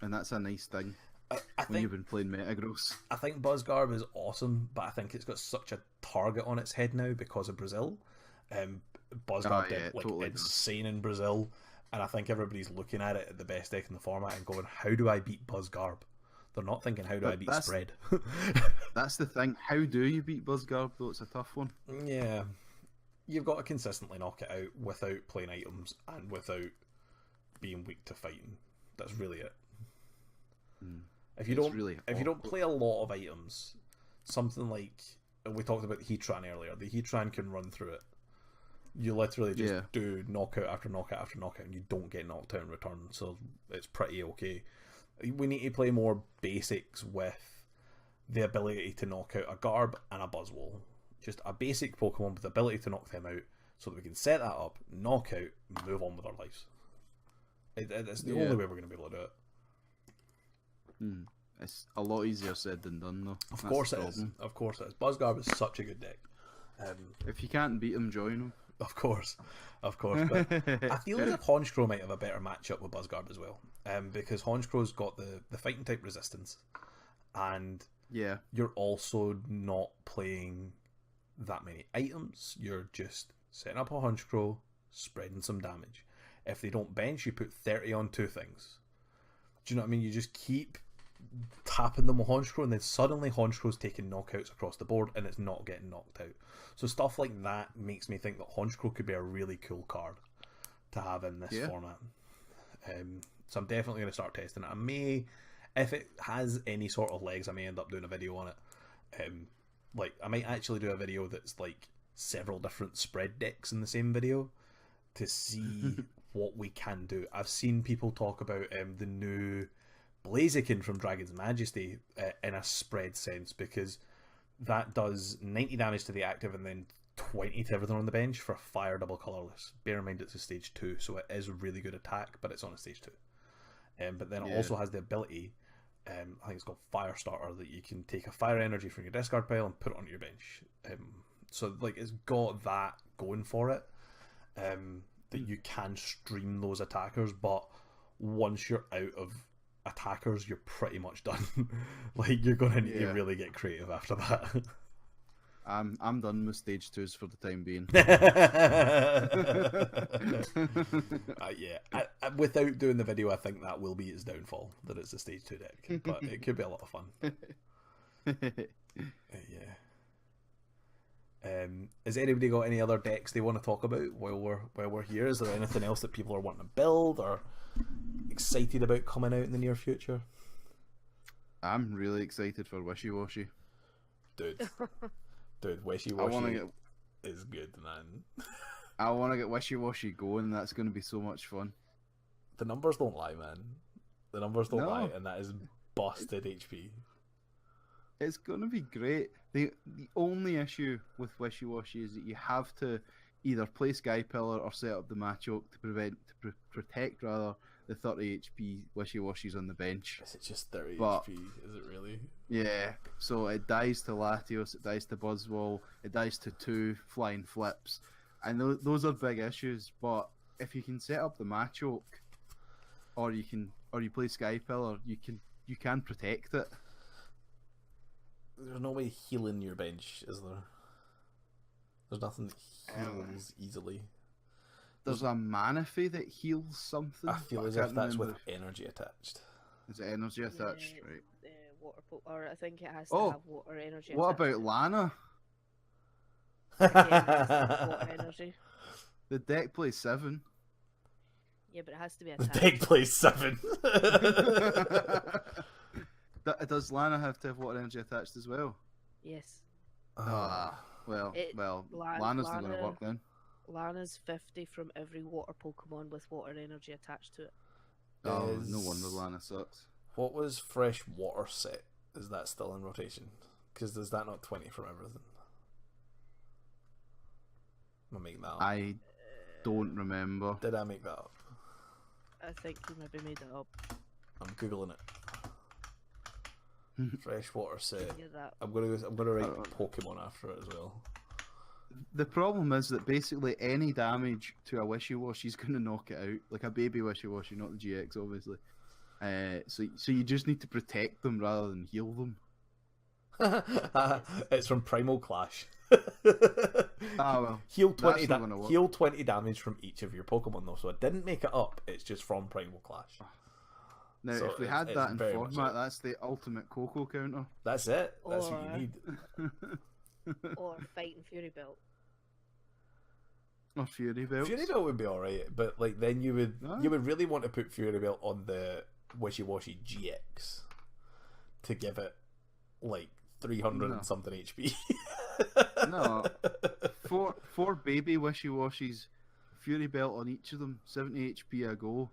Speaker 2: and that's a nice thing.
Speaker 1: I
Speaker 2: when
Speaker 1: think
Speaker 2: you've been playing Metagross.
Speaker 1: I think Buzzgarb is awesome, but I think it's got such a target on its head now because of Brazil. Buzzguard did
Speaker 2: totally
Speaker 1: insane in Brazil, and I think everybody's looking at it at the best deck in the format and going, how do I beat Buzzgarb? They're not thinking, how do I beat Spread?
Speaker 2: That's the thing. How do you beat Buzzgarb, though? It's a tough one.
Speaker 1: Yeah. You've got to consistently knock it out without playing items and without being weak to fighting. That's really it. If you don't play a lot of items, something like we talked about the Heatran earlier, the Heatran can run through it. You literally just do knockout after knockout after knockout, and you don't get knocked out in return, so it's pretty okay. We need to play more basics with the ability to knock out a Garb and a Buzzwole. Just a basic Pokemon with the ability to knock them out, so that we can set that up, knock out, move on with our lives. It's the only way we're going to be able to do it.
Speaker 2: It's a lot easier said than done, though.
Speaker 1: Of course it is. Of course it is. Buzzgarb is such a good deck.
Speaker 2: If you can't beat him, join him.
Speaker 1: Of course. But I feel as if Honchkrow might have a better matchup with Buzzgarb as well. Because Honchkrow's got the fighting type resistance, and you're also not playing that many items. You're just setting up a Honchkrow, spreading some damage. If they don't bench, you put 30 on 2 things. Do you know what I mean? You just keep tapping them with Honchkrow, and then suddenly Honchkrow's taking knockouts across the board, and it's not getting knocked out. So stuff like that makes me think that Honchkrow could be a really cool card to have in this format. So I'm definitely going to start testing it. I may, if it has any sort of legs, I may end up doing a video on it. Like, I might actually do a video that's like several different spread decks in the same video to see what we can do. I've seen people talk about the new Blaziken from Dragon's Majesty in a spread sense, because that does 90 damage to the active and then 20 to everything on the bench for fire double colorless. Bear in mind it's a stage 2, so it is really good attack, but it's on a stage 2. But then it also has the ability, I think it's called Firestarter, that you can take a fire energy from your discard pile and put it onto your bench. So like it's got that going for it, that you can stream those attackers, but once you're out of attackers, you're pretty much done. Like, you're gonna need to really get creative after that.
Speaker 2: I'm done with stage 2s for the time being.
Speaker 1: Without doing the video, I think that will be its downfall, that it's a stage 2 deck, but it could be a lot of fun. Has anybody got any other decks they want to talk about while we're here? Is there anything else that people are wanting to build or excited about coming out in the near future?
Speaker 2: I'm really excited for Wishy Washy.
Speaker 1: Dude, Wishy Washy is good, man.
Speaker 2: I want to get Wishy Washy going. That's going to be so much fun.
Speaker 1: The numbers don't lie, man. The numbers don't lie, and that is busted HP.
Speaker 2: It's going to be great. The only issue with Wishy Washy is that you have to either play Sky Pillar or set up the Machoke to protect rather the 30 HP Wishy Washies on the bench.
Speaker 1: Is it just 30 HP? Is it really?
Speaker 2: Yeah. So it dies to Latios, it dies to Buzzwole, it dies to 2 flying flips, and those are big issues. But if you can set up the Machoke, or you play Sky Pillar, you can protect it.
Speaker 1: There's no way healing your bench, is there? There's nothing that heals easily.
Speaker 2: There's a Manaphy that heals something.
Speaker 1: I feel as if that's with energy attached.
Speaker 2: Is it energy attached? Right.
Speaker 3: Or I think it has to have water energy.
Speaker 2: What about Lana?
Speaker 3: Water energy.
Speaker 2: The deck plays 7.
Speaker 3: Yeah, but it has to be attached.
Speaker 1: The deck plays 7.
Speaker 2: Does Lana have to have water energy attached as well?
Speaker 3: Yes.
Speaker 2: Lana's not going to work then.
Speaker 3: Lana's 50 from every water Pokemon with water energy attached to it.
Speaker 2: Oh, no wonder Lana sucks.
Speaker 1: What was Fresh Water set? Is that still in rotation? Because is that not 20 from everything? I'm making that up.
Speaker 2: I don't remember.
Speaker 1: Did I make that up?
Speaker 3: I think you maybe made it up.
Speaker 1: I'm googling it. Fresh Water set.
Speaker 3: That.
Speaker 1: I'm gonna write Pokemon after it as well.
Speaker 2: The problem is that basically any damage to a Wishy Washy is going to knock it out. Like a baby Wishy Washy, not the GX, obviously. So you just need to protect them rather than heal them.
Speaker 1: It's from Primal Clash.
Speaker 2: Well,
Speaker 1: Heal 20
Speaker 2: that's not gonna work.
Speaker 1: heal 20 damage from each of your Pokemon though, so I didn't make it up. It's just from Primal Clash.
Speaker 2: Now,
Speaker 1: So
Speaker 2: if we
Speaker 1: it's-
Speaker 2: had
Speaker 1: it's
Speaker 2: that in
Speaker 1: very much
Speaker 2: format,
Speaker 1: it.
Speaker 2: that's the ultimate Coco counter.
Speaker 1: That's it. That's what
Speaker 3: Or-
Speaker 1: you need.
Speaker 3: Or Fighting Fury Belt.
Speaker 2: Or Fury Belt.
Speaker 1: Fury Belt would be alright, but like then you would
Speaker 2: No.
Speaker 1: you would really want to put Fury Belt on the Wishy Washy GX to give it like 300
Speaker 2: No.
Speaker 1: and something HP.
Speaker 2: No. Four baby Wishy Washies, Fury Belt on each of them, 70 HP a go.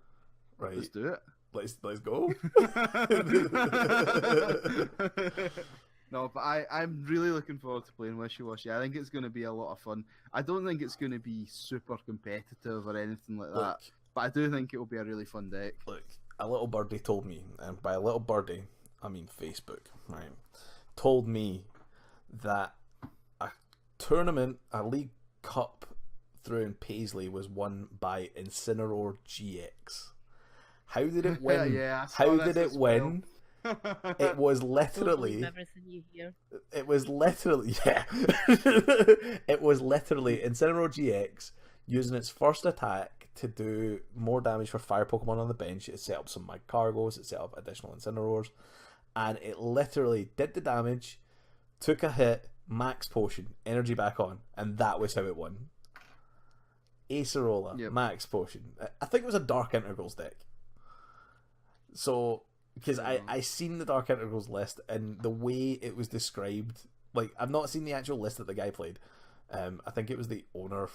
Speaker 1: Right.
Speaker 2: Let's do it.
Speaker 1: Let's go.
Speaker 2: No, but I'm really looking forward to playing Wishy Washy. I think it's going to be a lot of fun. I don't think it's going to be super competitive or anything like that,
Speaker 1: Look,
Speaker 2: but I do think it will be a really fun deck.
Speaker 1: look, a little birdie told me, and by a little birdie, I mean Facebook, right? Told me that a tournament, a League Cup through in Paisley was won by Incineroar GX. How did it win?
Speaker 2: Yeah, I saw
Speaker 1: How
Speaker 2: this
Speaker 1: did it
Speaker 2: as well.
Speaker 1: win? It was
Speaker 3: Don't
Speaker 1: literally.
Speaker 3: believe everything you hear.
Speaker 1: It was literally, yeah. It was literally Incineroar GX using its first attack to do more damage for fire Pokemon on the bench. It set up some Magcargos, it set up additional Incineroars, and it literally did the damage, took a hit, max potion, energy back on, and that was how it won. Acerola,
Speaker 2: Yep.
Speaker 1: max potion. I think it was a Dark Integrals deck. So, because I seen the Dark Integrals list, and the way it was described, like, I've not seen the actual list that the guy played. I think it was the owner of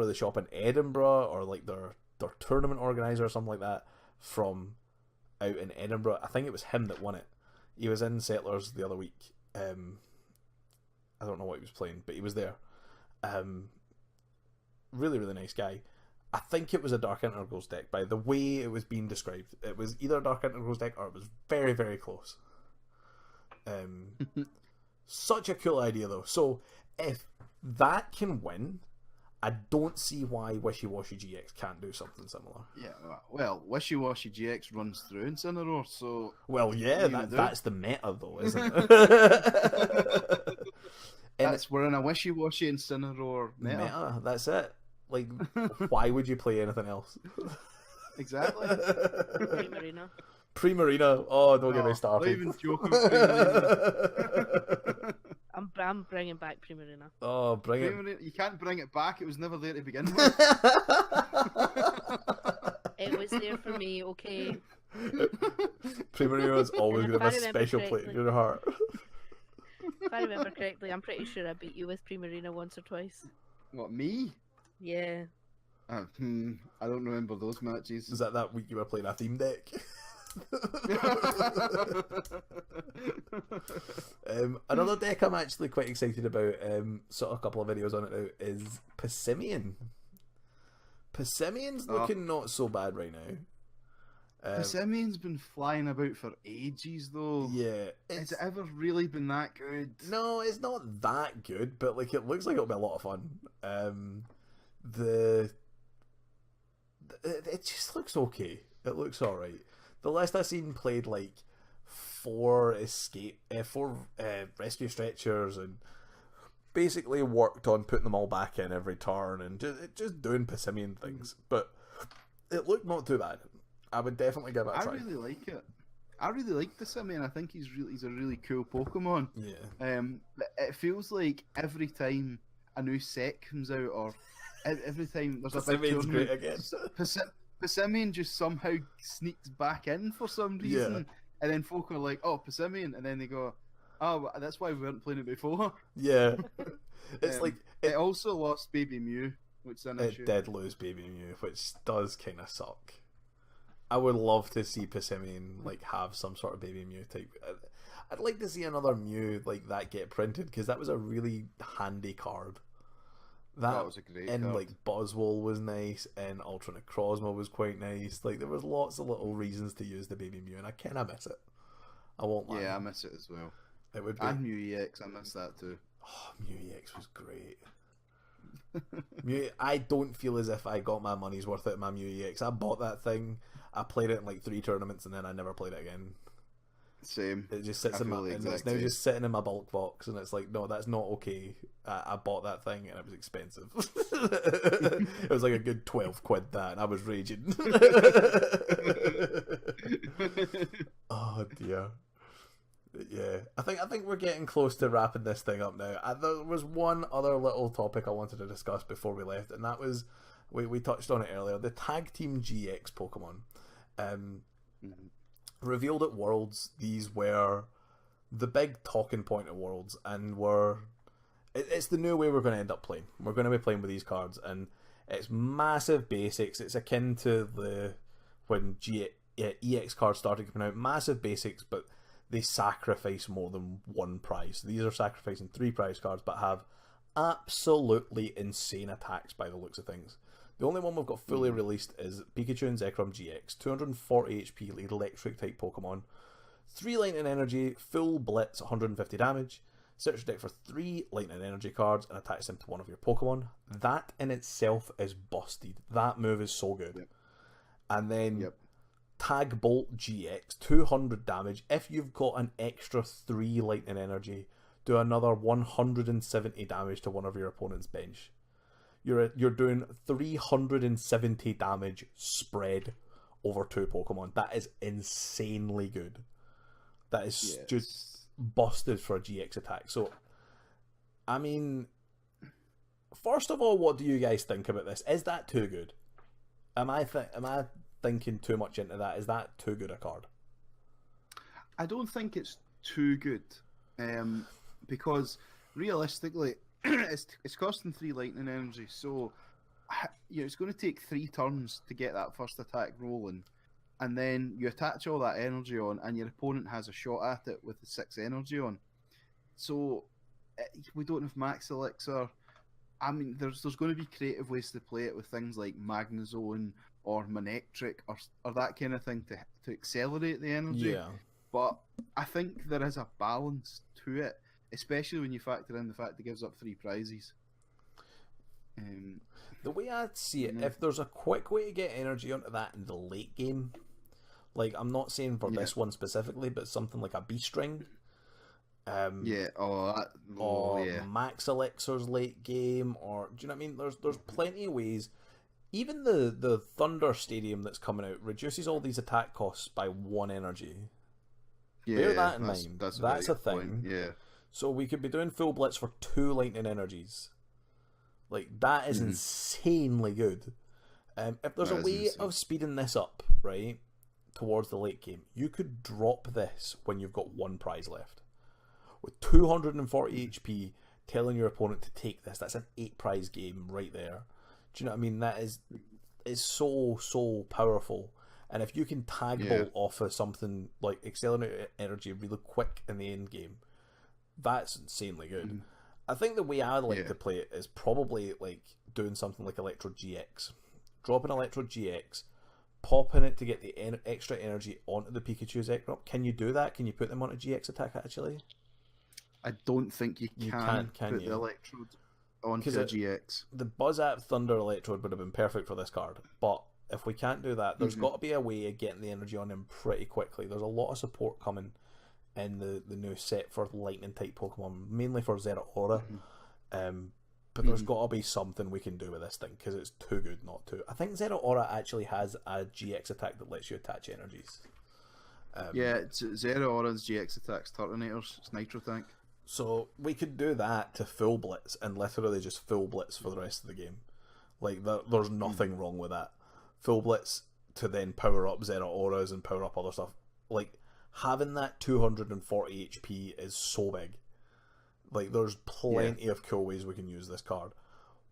Speaker 1: the shop in Edinburgh, or like their tournament organizer or something like that, from out in Edinburgh. I think it was him that won it. He was in Settlers the other week. I don't know what he was playing, but he was there. Really, really nice guy. I think it was a Dark Integrals deck by the way it was being described. It was either a Dark Integrals deck or it was very, very close. Such a cool idea though. So if that can win, I don't see why Wishy Washy GX can't do something similar.
Speaker 2: Yeah, well, Wishy Washy GX runs through Incineroar, so
Speaker 1: Well, yeah,
Speaker 2: What are you gonna do?
Speaker 1: that's the meta though, isn't it? And
Speaker 2: we're in a Wishy Washy Incineroar meta.
Speaker 1: meta, that's it. Like, why would you play anything else?
Speaker 2: Exactly.
Speaker 3: Primarina.
Speaker 1: Primarina. Oh, don't get me
Speaker 2: Not
Speaker 1: started.
Speaker 2: even joking. Primarina.
Speaker 3: I'm bringing back Primarina.
Speaker 1: Oh, bring it.
Speaker 2: Primarina, you can't bring it back. It was never there to begin with.
Speaker 3: It was there for me, okay?
Speaker 1: Primarina's always
Speaker 3: And
Speaker 1: going to
Speaker 3: if
Speaker 1: have
Speaker 3: I
Speaker 1: a
Speaker 3: remember
Speaker 1: special place in
Speaker 3: correctly-
Speaker 1: your heart.
Speaker 3: If I remember correctly, I'm pretty sure I beat you with Primarina once or twice.
Speaker 2: What, me?
Speaker 3: Yeah.
Speaker 2: I don't remember those matches.
Speaker 1: Is that week you were playing a theme deck? Another deck I'm actually quite excited about, sort of a couple of videos on it now, is Passimian. Passimian's looking not so bad right now.
Speaker 2: Passimian's been flying about for ages, though.
Speaker 1: Yeah.
Speaker 2: Has it ever really been that good?
Speaker 1: No, it's not that good, but like it looks like it'll be a lot of fun. It just looks okay. It looks alright. The last I seen played like four rescue stretchers and basically worked on putting them all back in every turn and just doing Passimian things. But it looked not too bad. I would definitely give it a
Speaker 2: I
Speaker 1: try.
Speaker 2: really like it. I really like Passimian. I think he's a really cool Pokemon.
Speaker 1: Yeah.
Speaker 2: But it feels like every time a new set comes out, or every time there's a big
Speaker 1: Passimian's
Speaker 2: tournament,
Speaker 1: great again.
Speaker 2: Passimian just somehow sneaks back in for some reason, and then folk are like, "Oh, Passimian," and then they go, "Oh, well, that's why we weren't playing it before."
Speaker 1: Yeah. It's
Speaker 2: Um,
Speaker 1: like
Speaker 2: it also lost Baby Mew, which is an issue.
Speaker 1: it did lose Baby Mew, which does kind of suck. I would love to see Passimian like have some sort of Baby Mew type. I'd like to see another Mew like that get printed because that was a really handy card.
Speaker 2: That was a great
Speaker 1: and
Speaker 2: card.
Speaker 1: like Boswell was nice, and Ultra Necrozma was quite nice. Like there was lots of little reasons to use the Baby Mew, and I kind of miss it. I won't lie.
Speaker 2: Yeah, I miss it as well.
Speaker 1: It would be.
Speaker 2: And Mew EX, I miss that too.
Speaker 1: Oh, Mew EX was great. Mew, I don't feel as if I got my money's worth out of my Mew EX. I bought that thing, I played it in like 3 tournaments, and then I never played it again.
Speaker 2: Same.
Speaker 1: It just sits
Speaker 2: I
Speaker 1: in my,
Speaker 2: feel the
Speaker 1: and it's
Speaker 2: exact
Speaker 1: now
Speaker 2: same.
Speaker 1: just sitting in my bulk box, and it's like, no, that's not okay. I bought that thing and it was expensive. It was like a good 12 quid that, and I was raging. Oh dear. Yeah, I think we're getting close to wrapping this thing up now. There was one other little topic I wanted to discuss before we left, and that was we touched on it earlier. The Tag Team GX Pokemon, revealed at Worlds. These were the big talking point at Worlds, and it's the new way we're going to end up playing. We're going to be playing with these cards, and it's massive basics. It's akin to when EX cards started coming out. Massive basics, but they sacrifice more than one prize. These are sacrificing 3 prize cards, but have absolutely insane attacks by the looks of things. The only one we've got fully released is Pikachu and Zekrom GX, 240 HP electric type Pokemon, 3 lightning energy, full blitz, 150 damage. Search your deck for 3 lightning energy cards and attach them to one of your Pokemon. That in itself is busted. That move is so good.
Speaker 2: Yep.
Speaker 1: And then
Speaker 2: Yep.
Speaker 1: Tag Bolt GX, 200 damage. If you've got an extra 3 lightning energy, do another 170 damage to one of your opponent's bench. You're doing 370 damage spread over 2 Pokemon. That is insanely good. That is just busted for a GX attack. So, I mean, first of all, what do you guys think about this? Is that too good? Am I thinking too much into that? Is that too good a card?
Speaker 2: I don't think it's too good, because realistically, it's costing 3 lightning energy, so it's going to take 3 turns to get that first attack rolling, and then you attach all that energy on, and your opponent has a shot at it with the 6 energy on. So we don't have Max Elixir. I mean, there's going to be creative ways to play it with things like Magnezone or Manectric or that kind of thing to accelerate the energy.
Speaker 1: Yeah.
Speaker 2: But I think there is a balance to it, especially when you factor in the fact it gives up 3 prizes.
Speaker 1: The way I see it, if there's a quick way to get energy onto that in the late game, like I'm not saying for this one specifically, but something like a B-String. Max Elixir's late game, or do you know what I mean? There's plenty of ways. Even the Thunder Stadium that's coming out reduces all these attack costs by 1 energy. Bear that in mind. That's a thing.
Speaker 2: Point. Yeah.
Speaker 1: So we could be doing full blitz for 2 lightning energies. Like, that is insanely good. If there's a way of speeding this up, right, towards the late game, you could drop this when you've got 1 prize left. With 240 HP, telling your opponent to take this, that's an 8 prize game right there. Do you know what I mean? That is so powerful. And if you can tag bolt off of something like accelerate energy really quick in the end game, that's insanely good. I think the way I like to play it is probably like doing something like Electro GX. Dropping Electro GX, popping it to get the extra energy onto the Pikachu's Zekrom. Can you do that? Can you put them on a GX attack actually?
Speaker 2: I don't think you can put the Electrode onto a GX.
Speaker 1: The Buzzap Thunder Electrode would have been perfect for this card, but if we can't do that, there's got to be a way of getting the energy on him pretty quickly. There's a lot of support coming in the new set for lightning type Pokemon, mainly for Zeraora. But there's got to be something we can do with this thing because it's too good not to. I think Zeraora actually has a GX attack that lets you attach energies.
Speaker 2: It's Zeraora's GX attacks Turtonators. It's Nitro Tank.
Speaker 1: So we could do that to full blitz and literally just full blitz for the rest of the game. Like there's nothing wrong with that. Full blitz to then power up Zeraoras and power up other stuff. Like having that 240 HP is so big. Like there's plenty of cool ways we can use this card.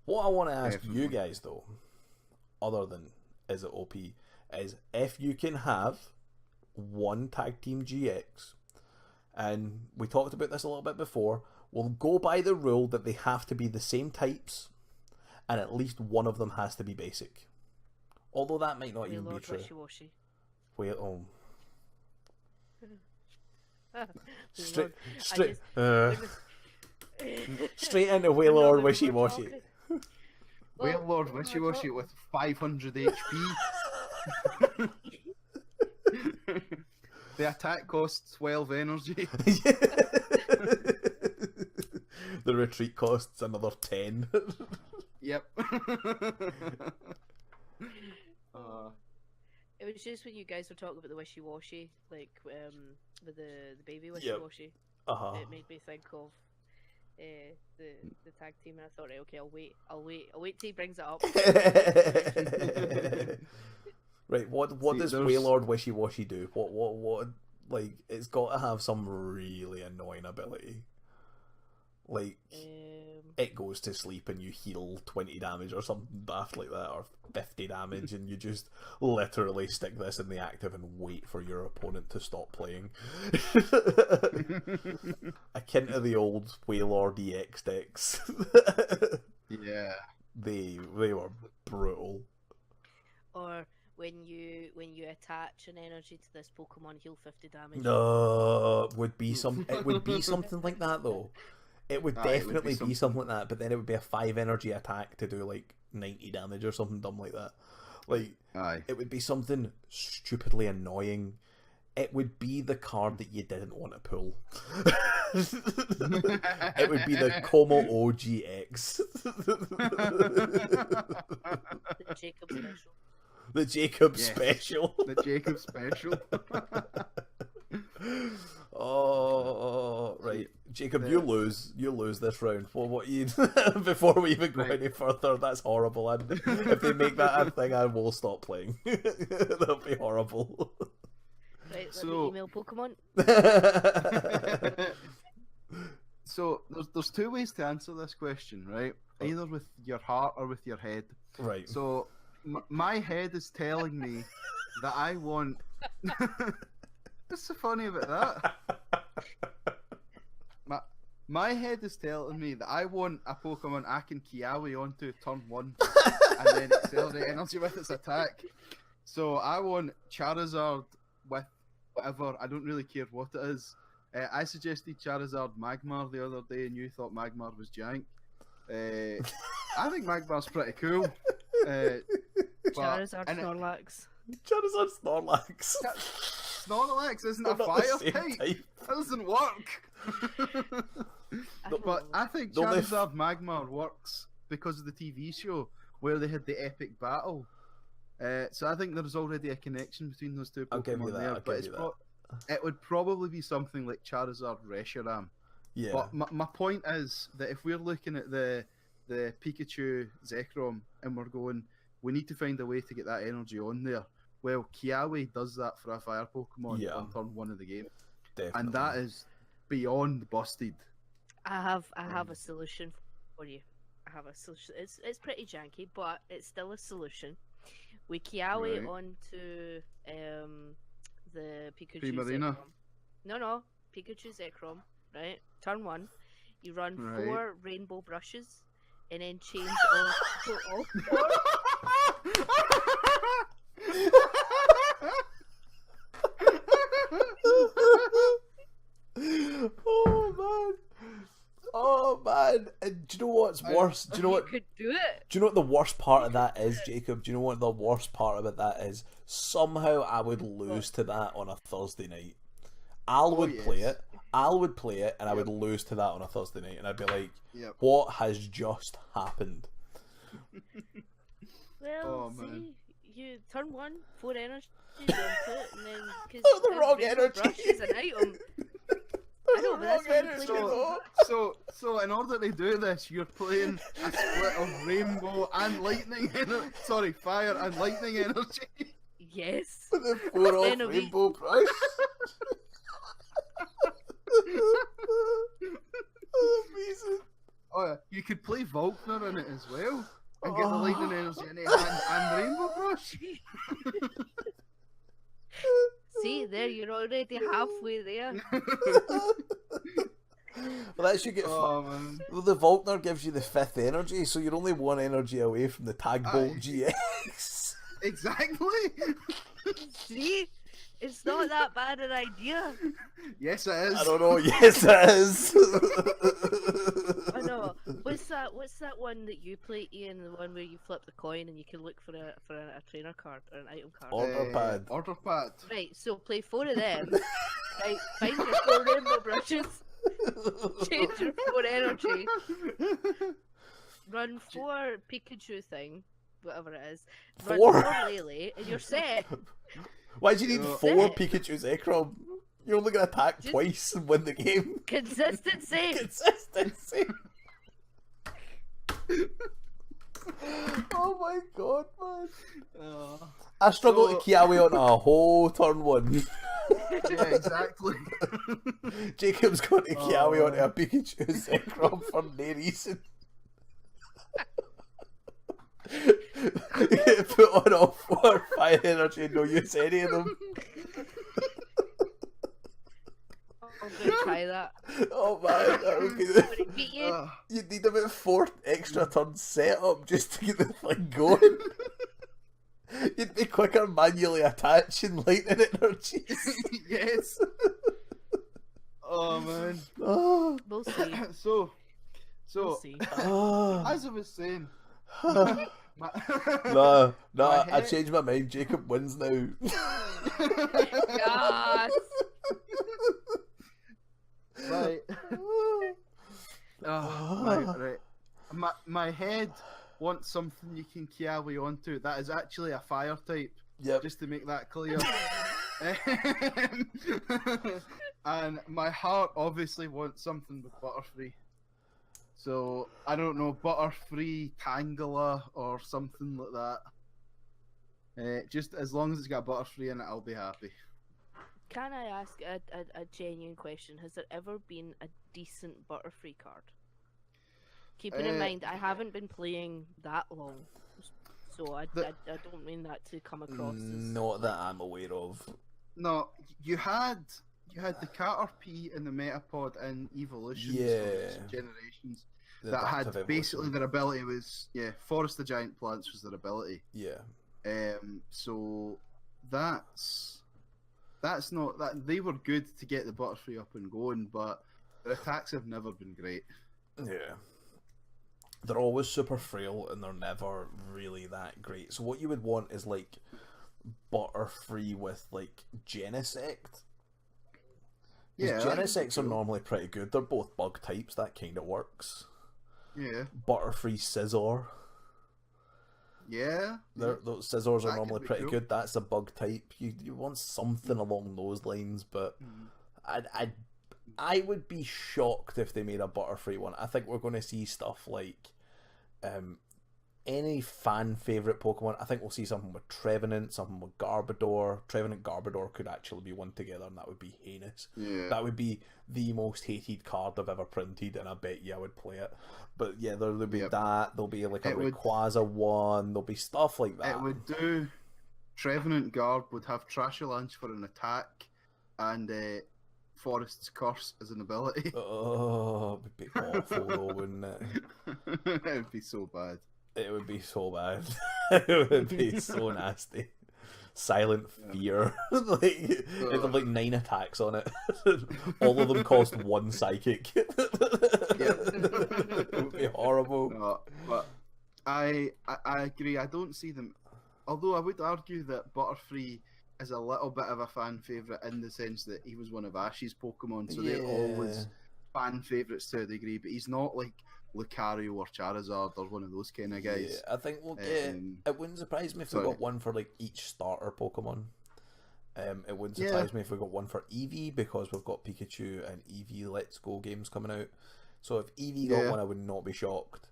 Speaker 1: What I want to ask you guys though, other than is it OP, is if you can have one tag team GX, and we talked about this a little bit before, we'll go by the rule that they have to be the same types, and at least one of them has to be basic. Although that might not even be true. Wait, straight into Wailord Wishy Washy.
Speaker 2: Wailord Wishy Washy with 500 HP. The attack costs 12 energy.
Speaker 1: The retreat costs another 10.
Speaker 2: Yep.
Speaker 3: It was just when you guys were talking about the wishy-washy, like with the baby wishy-washy. It made me think of the tag team, and I thought, right, okay, I'll wait till he brings it up.
Speaker 1: Right, what does Waylord Wishy-Washy do? What like, it's got to have some really annoying ability. Like, it goes to sleep and you heal 20 damage or something daft like that, or 50 damage, and you just literally stick this in the active and wait for your opponent to stop playing. Akin to the old Waylord EX decks.
Speaker 2: Yeah.
Speaker 1: They were brutal.
Speaker 3: Or when you attach an energy to this Pokemon, heal 50 damage.
Speaker 1: No, it would be something like that though. It would definitely be something like that, but then it would be a 5 energy attack to do like 90 damage or something dumb like that. Like, it would be something stupidly annoying. It would be the card that you didn't want to pull. It would be the Como OGX.
Speaker 3: The Jacob special.
Speaker 1: The Jacob special.
Speaker 2: The Jacob special.
Speaker 1: Oh, right, Jacob, you lose this round. Well, what you before we even go any further? That's horrible. If they make that a thing, I will stop playing. That'll be horrible.
Speaker 3: Right, let me email Pokemon.
Speaker 2: So there's two ways to answer this question, right? Either with your heart or with your head.
Speaker 1: Right.
Speaker 2: So my head is telling me that I want. What's so funny about that? My head is telling me that I want a Pokemon I can Kiawe onto turn 1 and then accelerate energy with its attack. So I want Charizard with whatever, I don't really care what it is. I suggested Charizard Magmar the other day and you thought Magmar was jank. I think Magmar's pretty cool.
Speaker 3: Charizard Snorlax.
Speaker 1: Charizard Snorlax.
Speaker 2: Snorlax isn't a fire type. That doesn't work. But I think Charizard Magmar works because of the TV show where they had the epic battle. So I think there's already a connection between those two Pokemon.
Speaker 1: I'll give you that.
Speaker 2: There, it would probably be something like Charizard Reshiram.
Speaker 1: Yeah.
Speaker 2: But my point is that if we're looking at the Pikachu Zekrom and we're going, we need to find a way to get that energy on there. Well, Kiawe does that for a fire Pokemon on turn 1 of the game.
Speaker 1: Definitely.
Speaker 2: And that is beyond busted.
Speaker 3: I have a solution for you. I have a solution. It's pretty janky, but it's still a solution. We Kiawe onto the Pikachu
Speaker 2: Primarina.
Speaker 3: Zekrom. No, Pikachu Zekrom, right? Turn 1. You run 4 rainbow brushes and then change all 4.
Speaker 1: Oh man! And do you know what's worse? Do you know what?
Speaker 3: You could do it.
Speaker 1: Do you know what the worst part of that is, Jacob? Do you know what the worst part about that is? Somehow I would lose to that on a Thursday night. Al would play it. Al would play it, and I would lose to that on a Thursday night, and I'd be like, "What has just happened?"
Speaker 3: Well, see, you turn 1, 4 energy into it, and then because
Speaker 1: the wrong energy.
Speaker 3: Brush is an item. I know, but that's what you
Speaker 2: so in order to do this, you're playing a split of rainbow and lightning energy. Sorry, fire and lightning energy.
Speaker 3: Yes.
Speaker 1: With the 4 off rainbow brush. Amazing.
Speaker 2: Oh yeah, you could play Volkner in it as well and get the lightning energy in it and rainbow brush.
Speaker 3: See, there, you're already halfway there.
Speaker 1: Well, that should get
Speaker 2: man.
Speaker 1: Well, the Volkner gives you the 5th energy, so you're only 1 energy away from the Tag Bolt GX.
Speaker 2: Exactly.
Speaker 3: See? It's not that bad an idea.
Speaker 2: Yes, it is.
Speaker 1: I don't know. Yes, it is.
Speaker 3: I know. What's that one that you play, Ian? The one where you flip the coin and you can look for a trainer card or an item card.
Speaker 1: Order pad.
Speaker 2: Order pad.
Speaker 3: Right. So play 4 of them. Right. Find your 4 rainbow brushes. Change your 4 energy. Run 4 Pikachu thing, whatever it is. Run
Speaker 1: 4?
Speaker 3: 4 Lele, and you're set.
Speaker 1: Why do you need 4
Speaker 3: Set.
Speaker 1: Pikachu's Zekrom? You're only going to attack
Speaker 3: Just-
Speaker 1: twice and win the game.
Speaker 3: Consistency.
Speaker 1: Consistency. Oh my god, man. I struggle to Kiawe on a whole turn 1.
Speaker 2: Yeah, exactly.
Speaker 1: Jacob's got to Kiawe onto a Pikachu Zekrom for no reason. Put on all 4 fire energy and no use any of them.
Speaker 3: I'm gonna try that.
Speaker 1: Oh man, that would be
Speaker 3: Would it beat you?
Speaker 1: You'd need about 4 extra turns set up just to get the thing going. You'd be quicker manually attaching lightning energies.
Speaker 2: Yes. Oh man.
Speaker 1: Oh,
Speaker 3: We'll see.
Speaker 2: So,
Speaker 3: We'll see.
Speaker 1: oh.
Speaker 2: as I was saying, my,
Speaker 1: No,
Speaker 2: My
Speaker 1: I
Speaker 2: head-
Speaker 1: changed my mind. Jacob wins now.
Speaker 3: Yes.
Speaker 2: right. Right. My head wants something you can carry onto. That is actually a fire type.
Speaker 1: Yep.
Speaker 2: Just to make that clear. And my heart obviously wants something with Butterfree. So I don't know, Butterfree Tangela or something like that. Just as long as it's got Butterfree in it, I'll be happy.
Speaker 3: Can I ask a genuine question? Has there ever been a decent Butterfree card? Keeping in mind, I haven't been playing that long, so I don't mean that to come across as...
Speaker 1: Not that I'm aware of.
Speaker 2: No, you had the Caterpie and the Metapod in Evolutions
Speaker 1: Yeah.
Speaker 2: or Generations
Speaker 1: The
Speaker 2: that had
Speaker 1: adaptive
Speaker 2: basically
Speaker 1: evolution.
Speaker 2: their ability was Forest of Giant Plants was their ability.
Speaker 1: Yeah.
Speaker 2: So that's not that they were good to get the Butterfree up and going, but their attacks have never been great.
Speaker 1: Yeah. They're always super frail and they're never really that great. So what you would want is like Butterfree with like Genesect.
Speaker 2: Yeah,
Speaker 1: Genesects are normally pretty good. They're both bug types. That kind of works.
Speaker 2: Yeah,
Speaker 1: Butterfree Scizor.
Speaker 2: yeah.
Speaker 1: Those Scizors are
Speaker 2: That
Speaker 1: normally
Speaker 2: could be
Speaker 1: pretty
Speaker 2: cool.
Speaker 1: good. That's a bug type. You want something along those lines, but I would be shocked if they made a Butterfree one. I think we're going to see stuff like any fan favourite Pokemon. I think we'll see something with Trevenant, something with Garbodor. Trevenant Garbodor could actually be one together, and that would be heinous.
Speaker 2: Yeah.
Speaker 1: That would be the most hated card I've ever printed, and I bet you I would play it. But yeah, there'll be
Speaker 2: Yep.
Speaker 1: that. There'll be like a
Speaker 2: It would-
Speaker 1: Rayquaza one. There'll be stuff like that.
Speaker 2: It would do. Trevenant Garb would have Trashalanche for an attack, and Forest's Curse as an ability.
Speaker 1: Oh, it would be awful though, wouldn't it?
Speaker 2: It would be so bad.
Speaker 1: It would be so bad. It would be so nasty. Silent Fear. Like, it had like 9 attacks on it. All of them cost 1 psychic. It would be horrible.
Speaker 2: No, but I agree. I don't see them. Although I would argue that Butterfree is a little bit of a fan favourite in the sense that he was one of Ash's Pokemon, so they're always fan favourites to a degree, but he's not like Lucario or Charizard or one of those kind of guys.
Speaker 1: Yeah, I think we'll get. It wouldn't surprise me if we got one for like each starter Pokemon. It wouldn't surprise me if we got one for Eevee because we've got Pikachu and Eevee Let's Go games coming out. So if Eevee got one, I would not be shocked.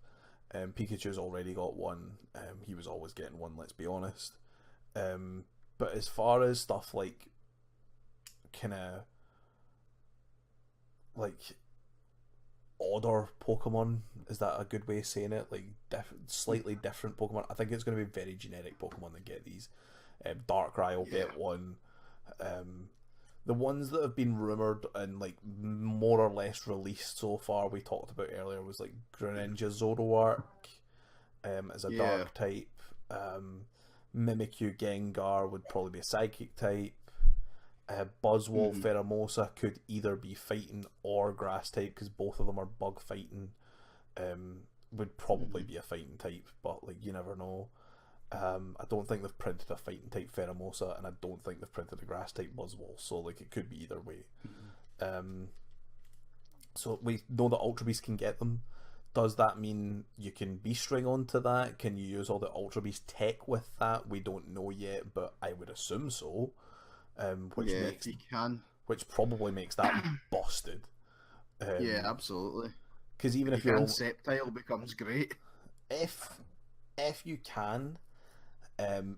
Speaker 1: Pikachu's already got one. He was always getting one, let's be honest. But as far as stuff like kind of like odder Pokemon, is that a good way of saying it? Like slightly different Pokemon. I think it's going to be very generic Pokemon that get these. Darkrai will get one. The ones that have been rumoured and like more or less released so far, we talked about earlier, was like Greninja Zoroark as a dark type. Mimikyu Gengar would probably be a psychic type. Buzzwole, Pheromosa could either be fighting or grass type, because both of them are bug fighting. Would probably be a fighting type, but like you never know. I don't think they've printed a fighting type Pheromosa, and I don't think they've printed a grass type Buzzwole, so like it could be either way. So we know that Ultra Beast can get them. Does that mean you can Beast String onto that? Can you use all the Ultra Beast tech with that? We don't know yet, but I would assume so. Which
Speaker 2: if you can.
Speaker 1: Which probably makes that busted.
Speaker 2: Yeah, absolutely.
Speaker 1: Because even if
Speaker 2: your
Speaker 1: you're
Speaker 2: Sceptile becomes great.
Speaker 1: If you can, and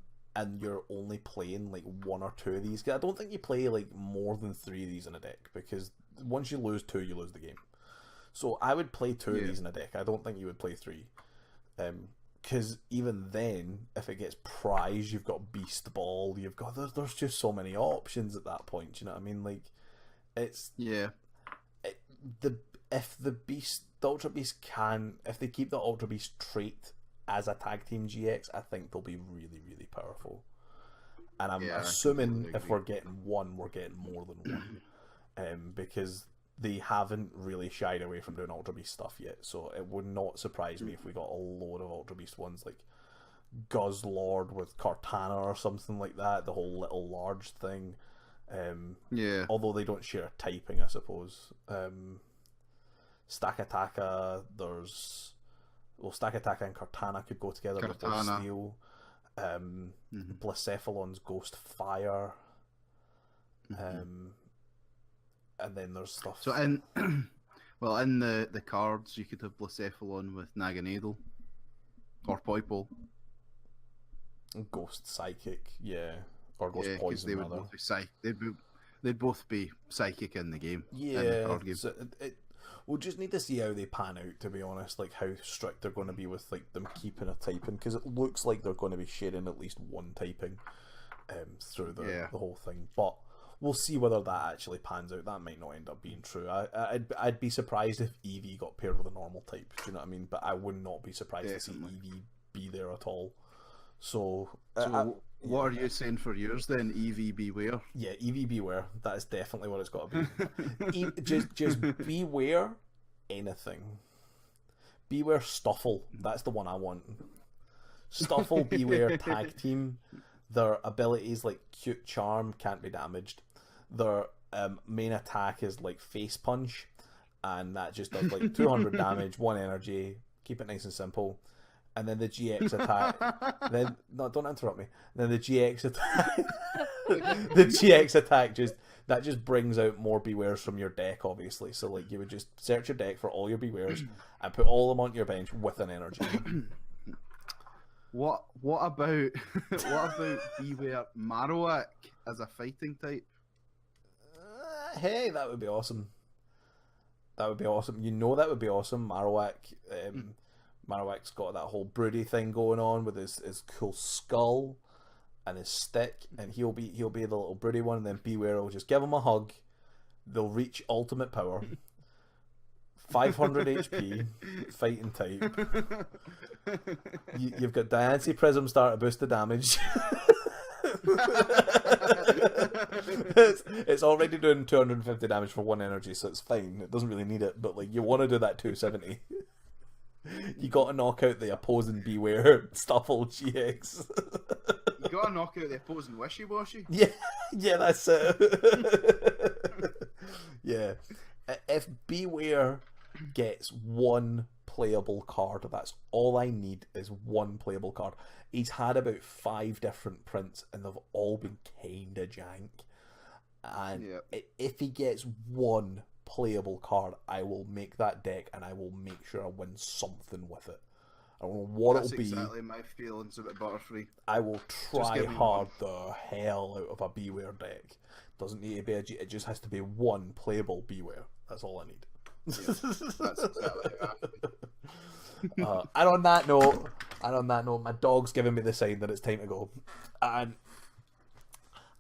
Speaker 1: you're only playing like one or two of these, I don't think you play like more than 3 of these in a deck, because once you lose 2, you lose the game. So I would play 2 of these in a deck. I don't think you would play 3. Because even then, if it gets prize, you've got Beast Ball, you've got there's just so many options at that point. You know what I mean? Like, it's if the Ultra Beast if they keep the Ultra Beast trait as a tag team GX, I think they'll be really, really powerful. And I'm assuming if we're getting one, we're getting more than one, because they haven't really shied away from doing Ultra Beast stuff yet, so it would not surprise me if we got a load of Ultra Beast ones, like Guzzlord with Cortana or something like that, the whole little large thing. Although they don't share typing, I suppose. Stakataka, Stakataka and Cortana could go together with Steel. Blacephalon's Ghost Fire. And then there's stuff.
Speaker 2: So in the cards, you could have Blacephalon with Naganadel or Poipole.
Speaker 1: Ghost Psychic, or Ghost Poison.
Speaker 2: They would both be they'd both be psychic in the game. In the card game.
Speaker 1: So we'll just need to see how they pan out, to be honest, like how strict they're going to be with like them keeping a typing, because it looks like they're going to be sharing at least one typing through the whole thing, but we'll see whether that actually pans out. That might not end up being true. I'd be surprised if Eevee got paired with a normal type, do you know what I mean? But I would not be surprised to see Eevee be there at all. So
Speaker 2: what are you saying for yours then? Eevee Beware?
Speaker 1: Yeah, Eevee Beware. That is definitely what it's got to be. just Beware anything. Beware Stuffle. That's the one I want. Stuffle, Beware tag team. Their abilities like Cute Charm can't be damaged. Their main attack is like Face Punch, and that just does like 200 damage, 1 energy. Keep it nice and simple. And then the GX attack. Don't interrupt me. Then the GX attack. The GX attack just brings out more Bewares from your deck, obviously. So like you would just search your deck for all your Bewares and put all of them onto your bench with an energy.
Speaker 2: What about Beware Marowak as a fighting type?
Speaker 1: Hey, that would be awesome. That would be awesome. You know that would be awesome. Marowak's got that whole broody thing going on with his cool skull and his stick, and he'll be the little broody one, and then Beware will just give him a hug. They'll reach ultimate power. 500 HP, fighting type. You've got Diancie Prism Star to boost the damage. it's already doing 250 damage for 1 energy, so it's fine. It doesn't really need it, but like you want to do that 270. You got to knock out the opposing Beware Stuffle GX.
Speaker 2: You got to knock out the opposing Wishy Washy.
Speaker 1: Yeah, that's it. Yeah, if Beware gets 1 playable card, that's all I need is 1 playable card. He's had about 5 different prints, and they've all been kinda jank. And if he gets 1 playable card, I will make that deck, and I will make sure I win something with it. I don't know what it'll be.
Speaker 2: That's exactly my feelings about Butterfree.
Speaker 1: I will try hard the hell out of a Beware deck. Doesn't need to be it just has to be 1 playable Beware. That's all I need.
Speaker 2: That's exactly
Speaker 1: And on that note, my dog's giving me the sign that it's time to go, and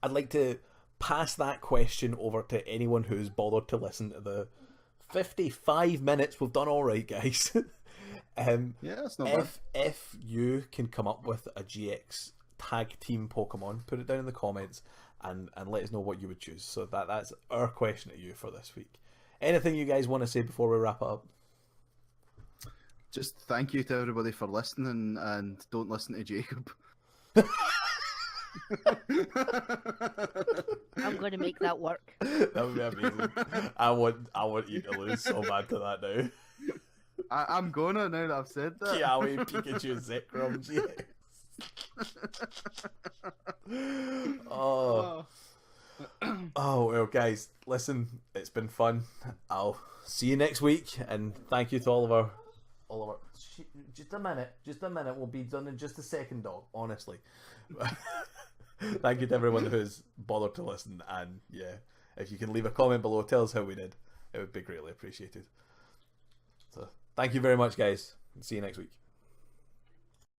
Speaker 1: I'd like to pass that question over to anyone who's bothered to listen to the 55 minutes. We've done all right, guys.
Speaker 2: That's not bad.
Speaker 1: If you can come up with a GX tag team Pokemon, put it down in the comments and let us know what you would choose. So that's our question to you for this week. Anything you guys want to say before we wrap it up?
Speaker 2: Just thank you to everybody for listening, and don't listen to Jacob.
Speaker 3: I'm going to make that work.
Speaker 1: That would be amazing. I want you to lose so bad to that now.
Speaker 2: I'm gonna, now that I've said that.
Speaker 1: Kiawe, Pikachu, Zekrom, GX. Oh, well, guys, listen, it's been fun. I'll see you next week, and thank you to all of our. Just a minute, we'll be done in just a second, dog, honestly. Thank you to everyone who's bothered to listen, and yeah, if you can leave a comment below, tell us how we did, it would be greatly appreciated. So thank you very much, guys, and see you next week.